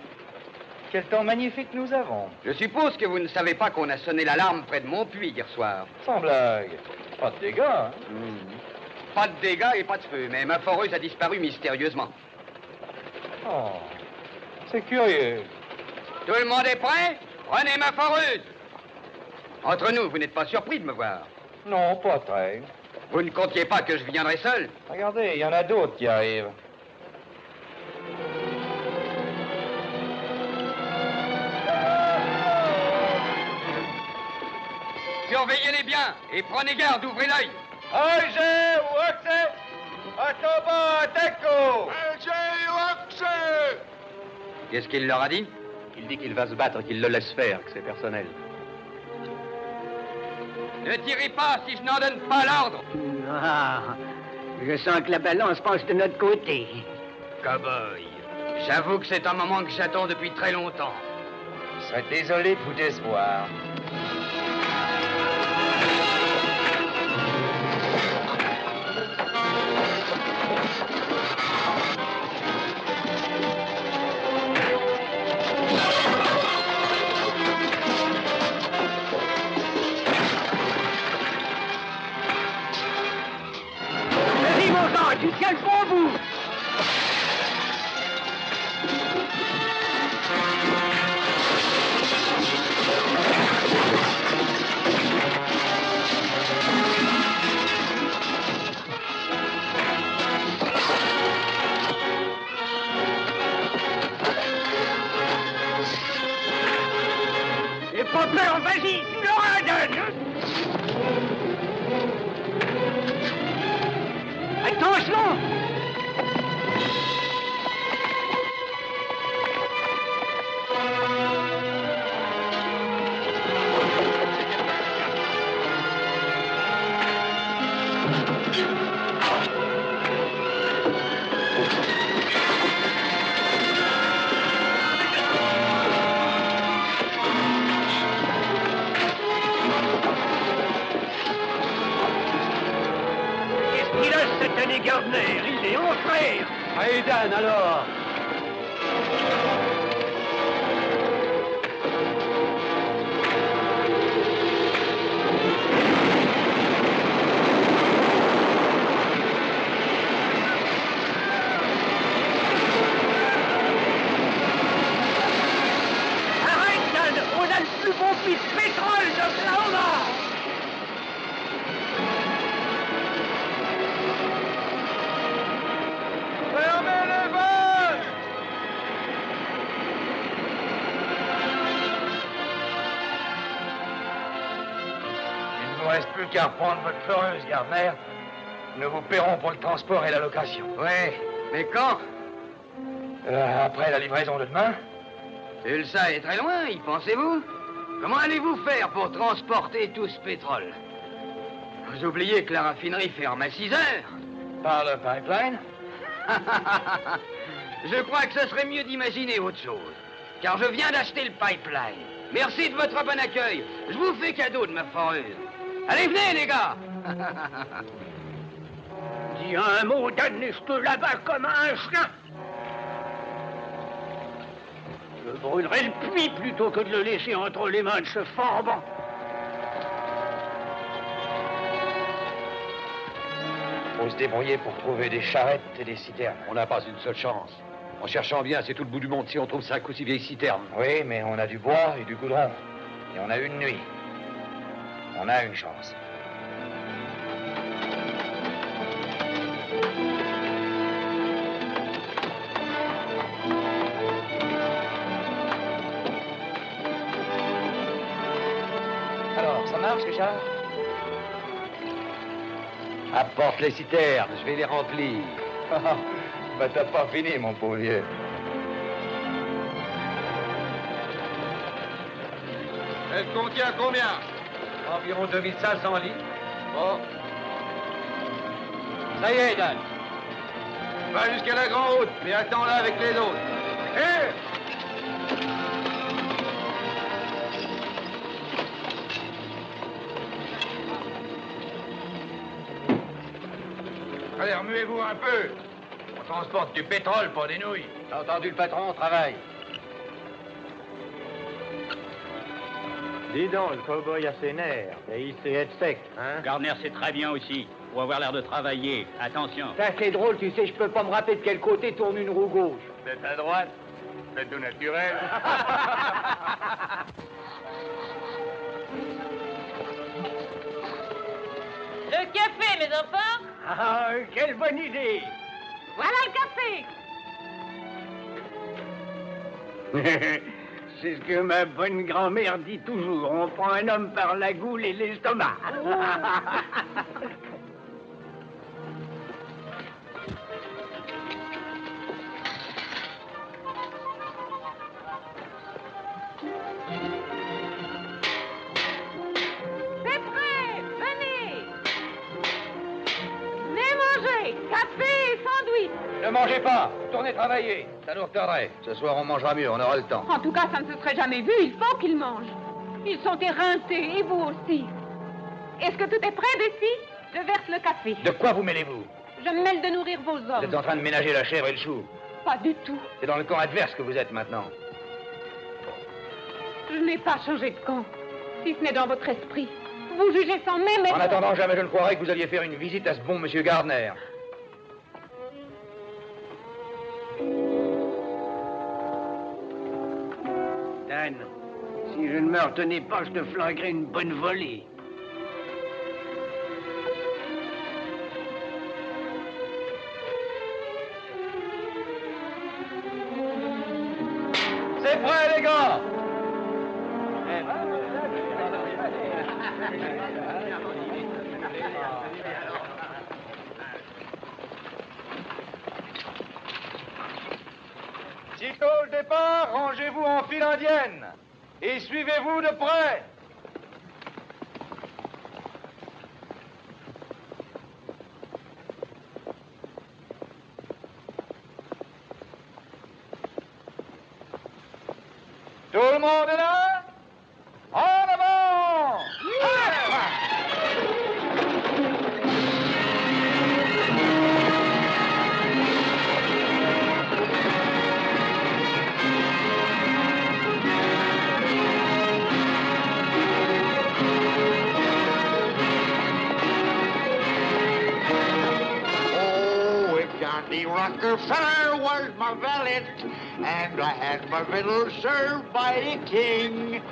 Quel temps magnifique nous avons. Je suppose que vous ne savez pas qu'on a sonné l'alarme près de mon puits hier soir. Sans blague. Pas de dégâts, hein? Pas de dégâts et pas de feu, mais ma foreuse a disparu mystérieusement. Oh, c'est curieux. Tout le monde est prêt? Prenez ma foreuse. Entre nous, vous n'êtes pas surpris de me voir? Non, pas très. Vous ne comptiez pas que je viendrais seul? Regardez, il y en a d'autres qui arrivent. Surveillez-les bien et prenez garde, ouvrez l'œil. Qu'est-ce qu'il leur a dit? Il dit qu'il va se battre, qu'il le laisse faire, que c'est personnel. Ne tirez pas si je n'en donne pas l'ordre. Ah, je sens que la balance passe de notre côté. Cowboy, j'avoue que c'est un moment que j'attends depuis très longtemps. Je serais désolé de vous décevoir. Vas-y, mon gars, tu tiens le bon bout. N'aie pas peur, vas-y, tu leur en donnes. Attention! Il a cette année Gardner, il est entré. Allez, Dan, alors. Arrête, Dan, on a le plus bon puits de pétrole d'Oklahoma. Fermez les vannes! Il ne nous reste plus qu'à reprendre votre foreuse, Gardner. Nous vous paierons pour le transport et la location. Ouais, mais quand? Après la livraison de demain. Tulsa est très loin, y pensez-vous? Comment allez-vous faire pour transporter tout ce pétrole? Vous oubliez que la raffinerie ferme à 6 heures. Par le pipeline? Je crois que ce serait mieux d'imaginer autre chose. Car je viens d'acheter le pipeline. Merci de votre bon accueil. Je vous fais cadeau de ma foreuse. Allez, venez, les gars! Dis un mot, Dan, et je te l'abats comme un chien. Je brûlerai le puits plutôt que de le laisser entre les mains de ce forban. Faut se débrouiller pour trouver des charrettes et des citernes. On n'a pas une seule chance. En cherchant bien, c'est tout le bout du monde si on trouve 5 ou 6 vieilles citernes. Oui, mais on a du bois et du goudron. Et on a une nuit. On a une chance. Alors, ça marche, Richard? Apporte les citernes, je vais les remplir. Bah, t'as pas fini, mon pauvre vieux. Elle contient combien? Environ 2500 litres. Bon. Ça y est, Dan. Va jusqu'à la grande route, mais attends là avec les autres. Hé! Allez, remuez-vous un peu. On transporte du pétrole, pas des nouilles. T'as entendu le patron, on travaille. Dis donc, le cow-boy a ses nerfs, et il sait être sec, hein? Gardner, c'est très bien aussi. Faut avoir l'air de travailler. Attention. Ça, c'est drôle, tu sais, je peux pas me rappeler de quel côté tourne une roue gauche. C'est à droite. C'est tout naturel. Le café, mes enfants. Ah, quelle bonne idée. Voilà le café. C'est ce que ma bonne grand-mère dit toujours. On prend un homme par la goule et l'estomac. C'est prêt, venez. Venez manger, café et sandwich. Ne mangez pas, tournez travailler. Ça nous retarderait. Ce soir, on mangera mieux, on aura le temps. En tout cas, ça ne se serait jamais vu. Il faut qu'ils mangent. Ils sont éreintés, et vous aussi. Est-ce que tout est prêt, Bessie? Je verse le café. De quoi vous mêlez-vous? Je me mêle de nourrir vos Vous hommes. êtes en train de ménager la chèvre et le chou. Pas du tout. C'est dans le camp adverse que vous êtes maintenant. Je n'ai pas changé de camp. Si ce n'est dans votre esprit. Vous jugez sans même être... En attendant, jamais je ne croirais que vous alliez faire une visite à ce bon monsieur Gardner. Dan, si je ne me retenais pas, je te flanquerais une bonne volée. C'est prêt, les gars! Sitôt le départ, rangez-vous en file indienne et suivez-vous de près. Tout le monde est là? En avant! Johnny Rockefeller was my valet, and I had my victuals served by a king.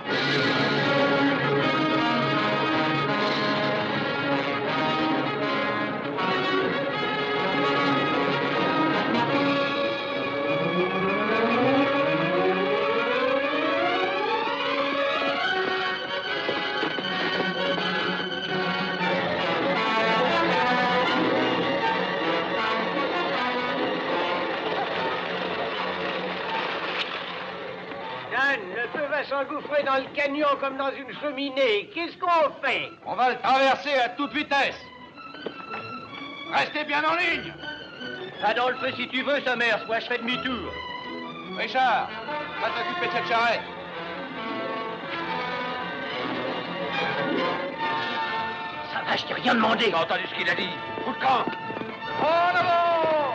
S'engouffrer dans le canyon comme dans une cheminée. Qu'est-ce qu'on fait? On va le traverser à toute vitesse. Restez bien en ligne. Va dans le feu si tu veux, sa mère, soit je ferai demi-tour. Richard, va t'occuper de cette charrette. Ça va, je t'ai rien demandé. T'as entendu ce qu'il a dit? Coup de camp. En avant!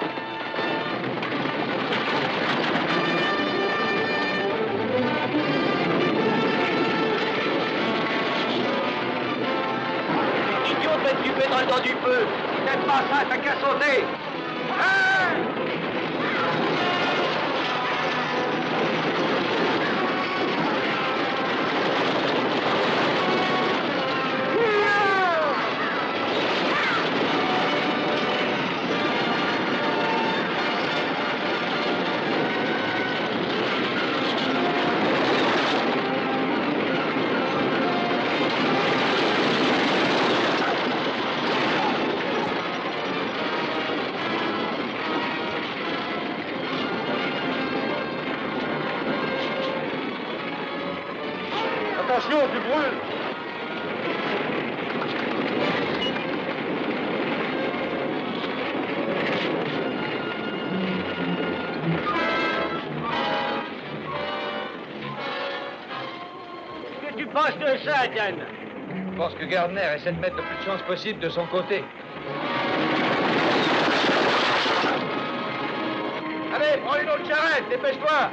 Idiot de mettre du pétrole dans du feu. T'aimes pas ça, t'as qu'à sauter. Attention, tu brûles! Qu'est-ce que tu penses de ça, Dan? Je pense que Gardner essaie de mettre le plus de chance possible de son côté. Allez, prends une autre charrette, dépêche-toi.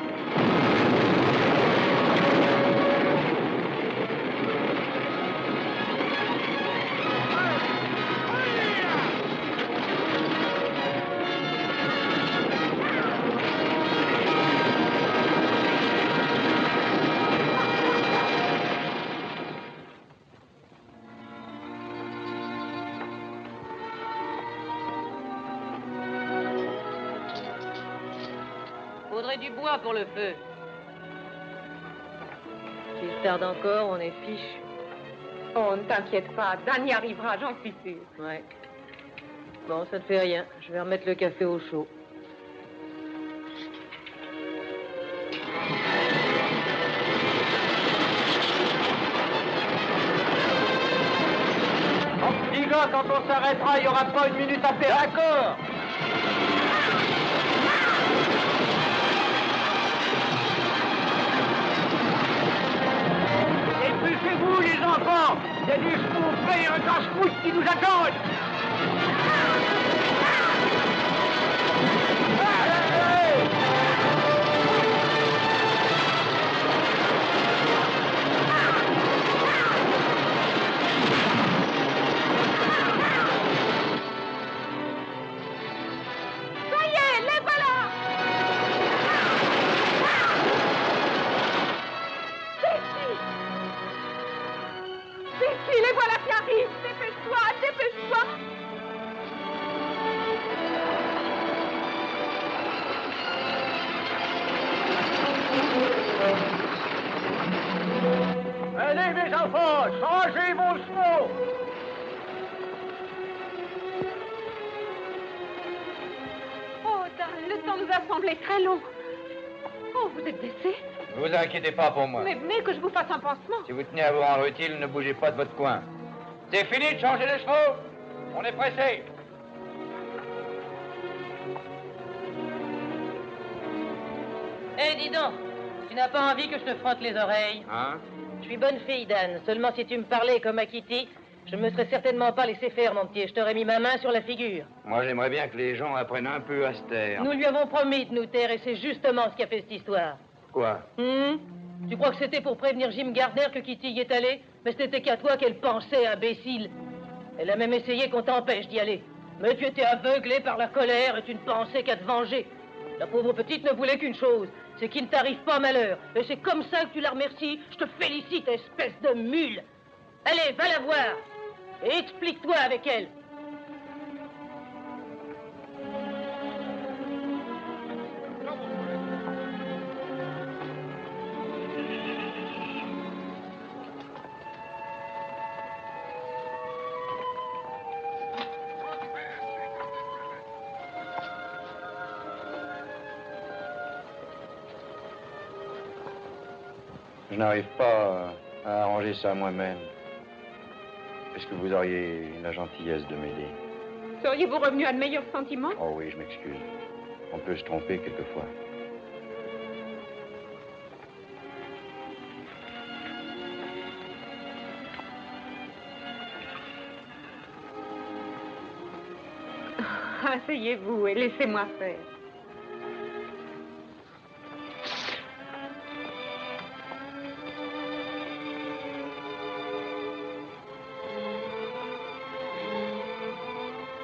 Faudrait du bois pour le feu. S'il tarde encore, on est fichu. Oh, ne t'inquiète pas, Dan y arrivera, j'en suis sûre. Ouais. Bon, ça ne fait rien. Je vais remettre le café au chaud. Oh, petit gars, quand on s'arrêtera, il n'y aura pas une minute à perdre. D'accord. Dépêchez-vous, les enfants. Il y a des chevaux faits et un casse-croûte qui nous attendent. Ça y est, les voilà! Ici, les voilà qui arrivent! Dépêche-toi, dépêche-toi! Allez, mes enfants, changez vos chevaux. Oh, Dan, le temps nous a semblé très long. Oh, vous êtes blessé? Ne vous inquiétez pas pour moi. Mais venez que je vous fasse un pansement. Si vous tenez à vous rendre utile, ne bougez pas de votre coin. C'est fini de changer les chevaux. On est pressé. Eh, dis donc, tu n'as pas envie que je te frotte les oreilles? Hein? Je suis bonne fille, Dan. Seulement si tu me parlais comme à Kitty, je me serais certainement pas laissé faire, mon petit. Je t'aurais mis ma main sur la figure. Moi, j'aimerais bien que les gens apprennent un peu à se taire. Nous lui avons promis de nous taire et c'est justement ce qui a fait cette histoire. Quoi? Tu crois que c'était pour prévenir Jim Gardner que Kitty y est allée? Mais c'était qu'à toi qu'elle pensait, imbécile. Elle a même essayé qu'on t'empêche d'y aller. Mais tu étais aveuglé par la colère et tu ne pensais qu'à te venger. La pauvre petite ne voulait qu'une chose, c'est qu'il ne t'arrive pas malheur. Et c'est comme ça que tu la remercies. Je te félicite, espèce de mule. Allez, va la voir. Et explique-toi avec elle. Je n'arrive pas à arranger ça moi-même. Est-ce que vous auriez la gentillesse de m'aider? Seriez-vous revenu à de meilleurs sentiments? Oh oui, je m'excuse. On peut se tromper quelquefois. Asseyez-vous et laissez-moi faire.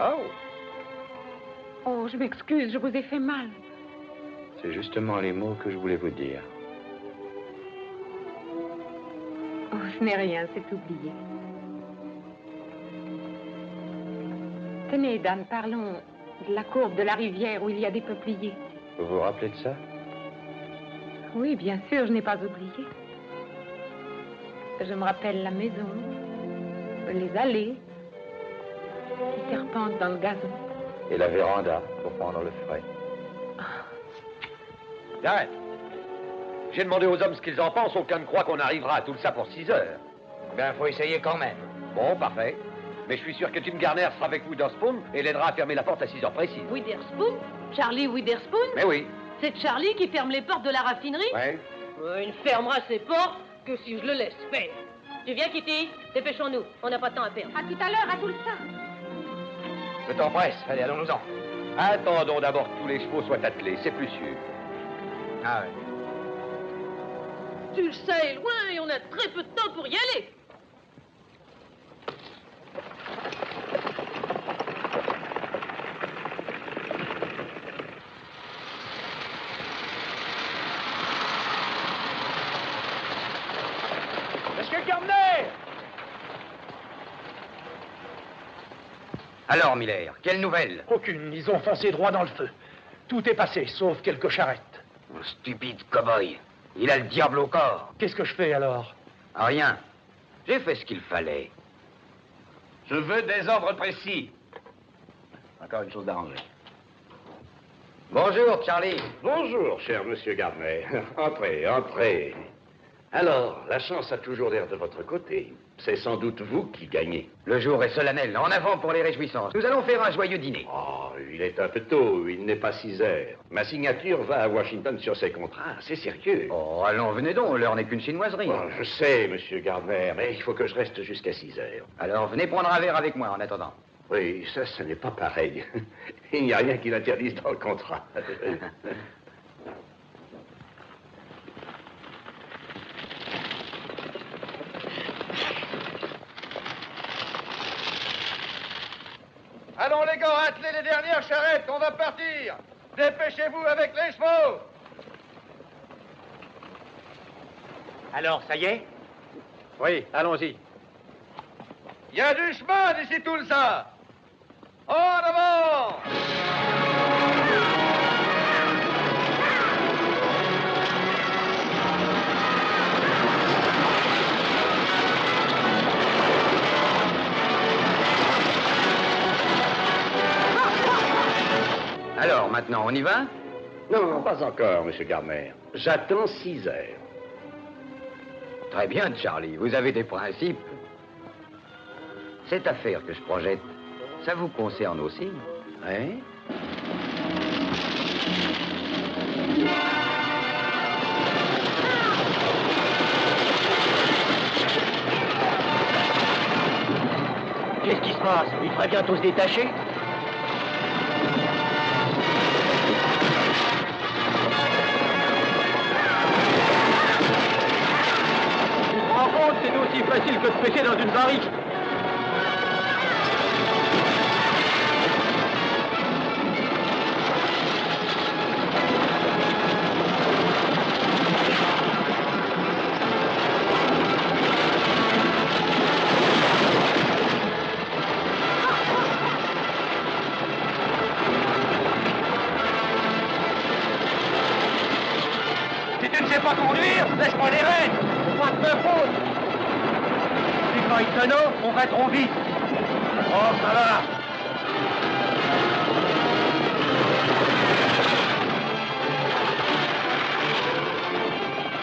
Oh! Oh, je m'excuse, je vous ai fait mal. C'est justement les mots que je voulais vous dire. Oh, ce n'est rien, c'est oublié. Tenez, Dan, parlons de la courbe de la rivière où il y a des peupliers. Vous vous rappelez de ça? Oui, bien sûr, je n'ai pas oublié. Je me rappelle la maison, les allées qui serpentent dans le gazon. Et la véranda pour prendre le frais. Arrête. J'ai demandé aux hommes ce qu'ils en pensent, aucun ne croit qu'on arrivera à tout ça pour 6 heures. Ben, faut essayer quand même. Bon, parfait. Mais je suis sûr que Jim Garner sera avec Witherspoon et l'aidera à fermer la porte à 6 heures précises. Witherspoon? Charlie Witherspoon? Mais oui. C'est Charlie qui ferme les portes de la raffinerie? Ouais. Il ne fermera ses portes que si je le laisse faire. Tu viens, Kitty? Dépêchons-nous, on n'a pas de temps à perdre. À tout à l'heure, à tout le temps. Le temps presse, allez, allons-nous-en. Attendons d'abord que tous les chevaux soient attelés, c'est plus sûr. Ah ouais. Tu le sais, loin, et on a très peu de temps pour y aller. Monsieur Gardner! Alors, Miller, quelle nouvelle? Aucune. Ils ont foncé droit dans le feu. Tout est passé, sauf quelques charrettes. Oh, stupide cow-boy. Il a le diable au corps. Qu'est-ce que je fais alors? Rien. J'ai fait ce qu'il fallait. Je veux des ordres précis. Encore une chose d'arrangée. Bonjour, Charlie. Bonjour, cher monsieur Gardner. Entrez, entrez. Alors, la chance a toujours l'air de votre côté. C'est sans doute vous qui gagnez. Le jour est solennel. En avant pour les réjouissances. Nous allons faire un joyeux dîner. Oh, il est un peu tôt. Il n'est pas 6 heures. Ma signature va à Washington sur ces contrats. C'est sérieux. Oh, allons, venez donc. L'heure n'est qu'une chinoiserie. Oh, je sais, monsieur Gardner, mais il faut que je reste jusqu'à 6 heures. Alors, venez prendre un verre avec moi en attendant. Oui, ça, ce n'est pas pareil. Il n'y a rien qui l'interdise dans le contrat. Allons, les gars, attelez les dernières charrettes, on va partir. Dépêchez-vous avec les chevaux. Alors, ça y est? Oui, allons-y. Il y a du chemin d'ici tout le ça. En avant! Alors, maintenant, on y va? Non, pas encore, monsieur Gardner. J'attends 6 heures. Très bien, Charlie. Vous avez des principes. Cette affaire que je projette, ça vous concerne aussi? Hein? Qu'est-ce qui se passe? Il faudrait bientôt se détacher? Tu te rends compte, c'est aussi facile que de pêcher dans une barrique. Pas conduire, laisse-moi les rênes. Pas de ma faute. Si quand il tonneau, on va trop vite. Oh, ça va.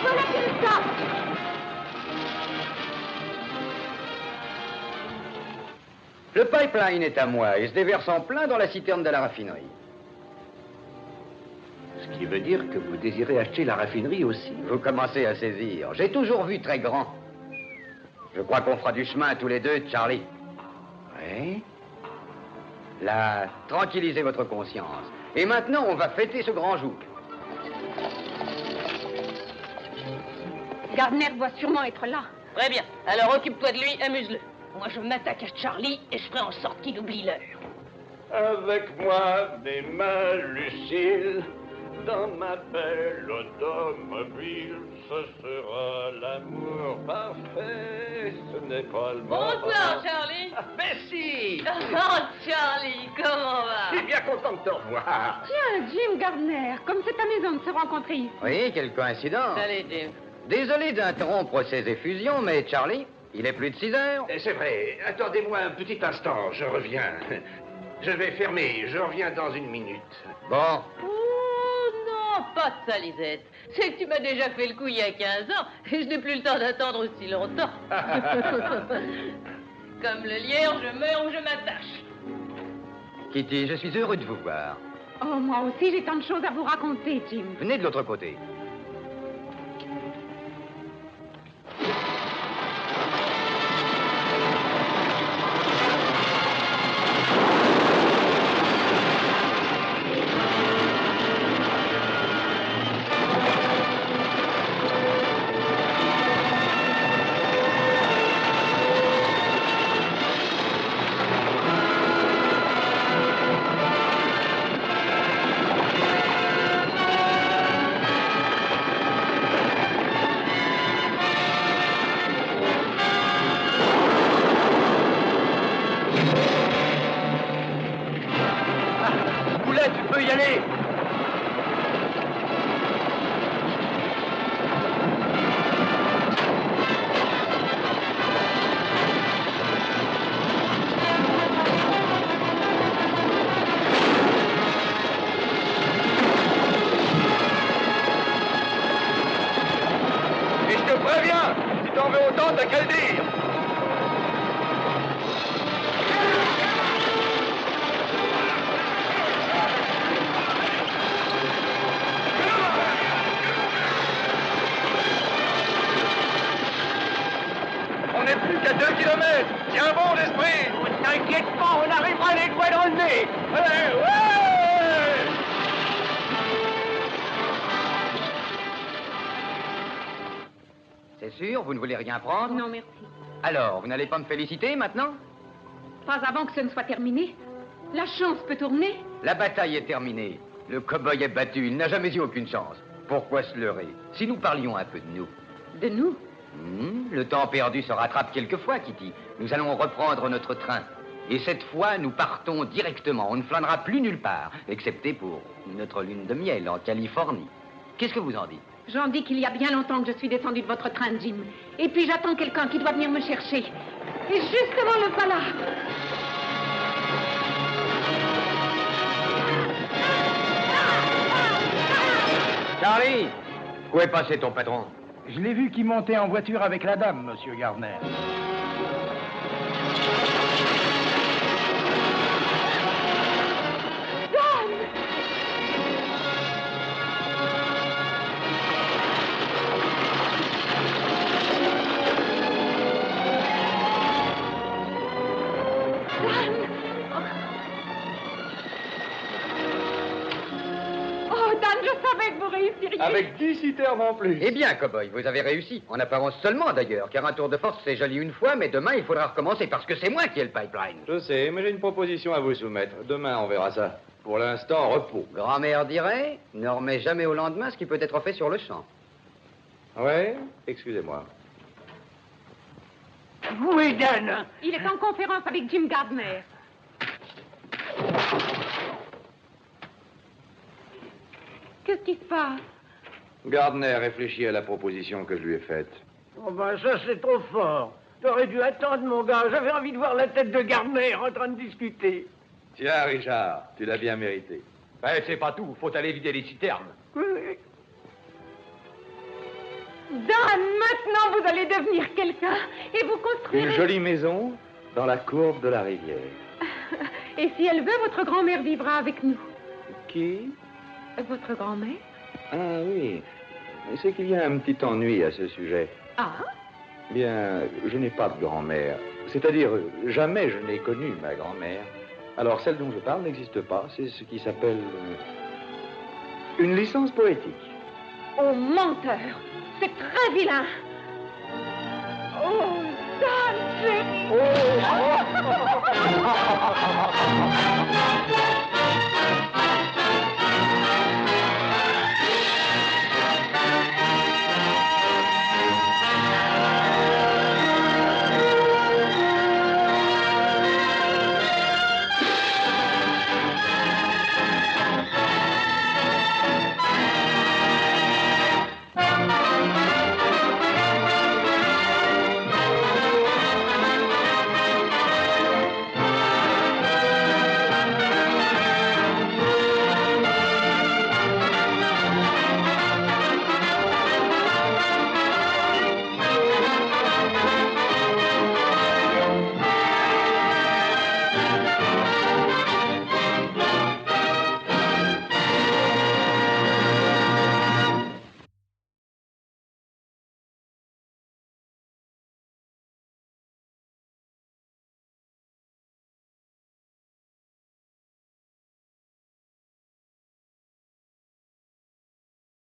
Voilà qu'il sort. Le pipeline est à moi et se déverse en plein dans la citerne de la raffinerie. Ce qui veut dire que vous désirez acheter la raffinerie aussi. Vous commencez à saisir. J'ai toujours vu très grand. Je crois qu'on fera du chemin tous les deux, Charlie. Oui. Là, tranquillisez votre conscience. Et maintenant, on va fêter ce grand jour. Gardner doit sûrement être là. Très bien. Alors occupe-toi de lui, amuse-le. Moi, je m'attaque à Charlie et je ferai en sorte qu'il oublie l'heure. Avec moi, mes mains luciles, dans ma belle automobile, ce sera l'amour parfait, ce n'est pas le Bonsoir, Charlie. Merci. Oh, Charlie, comment va? Je suis bien content de te revoir. Tiens, Jim Gardner, comme c'est amusant de se rencontrer ici. Oui, quelle coïncidence. Salut, Jim. Désolé d'interrompre ces effusions, mais Charlie, il est plus de 6 heures. C'est vrai. Attendez-moi un petit instant, je reviens. Je vais fermer, je reviens dans une minute. Bon. Oh non, pas de ça, Lisette. C'est que tu m'as déjà fait le coup il y a 15 ans et je n'ai plus le temps d'attendre aussi longtemps. Comme le lierre, je meurs ou je m'attache. Kitty, je suis heureux de vous voir. Oh, moi aussi, j'ai tant de choses à vous raconter, Jim. Venez de l'autre côté. Tu peux y aller. Et je te préviens, si t'en veux autant, t'as qu'à le dire. On n'est plus qu'à 2 kilomètres. Tiens bon l'esprit. Ne t'inquiète pas, on arrivera à les doigts dans le nez. Allez, ouais! C'est sûr, vous ne voulez rien prendre? Non, merci. Alors, vous n'allez pas me féliciter maintenant? Pas avant que ce ne soit terminé. La chance peut tourner. La bataille est terminée. Le cow-boy est battu, il n'a jamais eu aucune chance. Pourquoi se leurrer? Si nous parlions un peu de nous. De nous? Le temps perdu se rattrape quelquefois, Kitty. Nous allons reprendre notre train. Et cette fois, nous partons directement. On ne flânera plus nulle part, excepté pour notre lune de miel en Californie. Qu'est-ce que vous en dites? J'en dis qu'il y a bien longtemps que je suis descendue de votre train, Jim. Et puis j'attends quelqu'un qui doit venir me chercher. Et justement, le voilà. Charlie, où est passé ton patron? Je l'ai vu qui montait en voiture avec la dame, monsieur Gardner. Oh, Dan, je savais que vous réussiriez. Avec 10 citernes en plus. Eh bien, cow-boy, vous avez réussi. En apparence seulement, d'ailleurs, car un tour de force, c'est joli une fois, mais demain, il faudra recommencer, parce que c'est moi qui ai le pipeline. Je sais, mais j'ai une proposition à vous soumettre. Demain, on verra ça. Pour l'instant, repos. Grand-mère dirait, ne remets jamais au lendemain ce qui peut être fait sur le champ. Ouais, excusez-moi. Où est Dan? Il est en conférence avec Jim Gardner. Qu'est-ce qui se passe? Gardner réfléchit à la proposition que je lui ai faite. Oh ben ça c'est trop fort. T'aurais dû attendre mon gars. J'avais envie de voir la tête de Gardner en train de discuter. Tiens, Richard, tu l'as bien mérité. Ben, c'est pas tout. Faut aller vider les citernes. Oui. Dan, maintenant vous allez devenir quelqu'un et vous construirez... Une jolie maison dans la courbe de la rivière. Et si elle veut, votre grand-mère vivra avec nous. Qui? Votre grand-mère? Ah oui. C'est qu'il y a un petit ennui à ce sujet. Ah? Bien, je n'ai pas de grand-mère. C'est-à-dire, jamais je n'ai connu ma grand-mère. Alors, celle dont je parle n'existe pas. C'est ce qui s'appelle une licence poétique. Oh, menteur! C'est très vilain! Oh, Dan, chérie!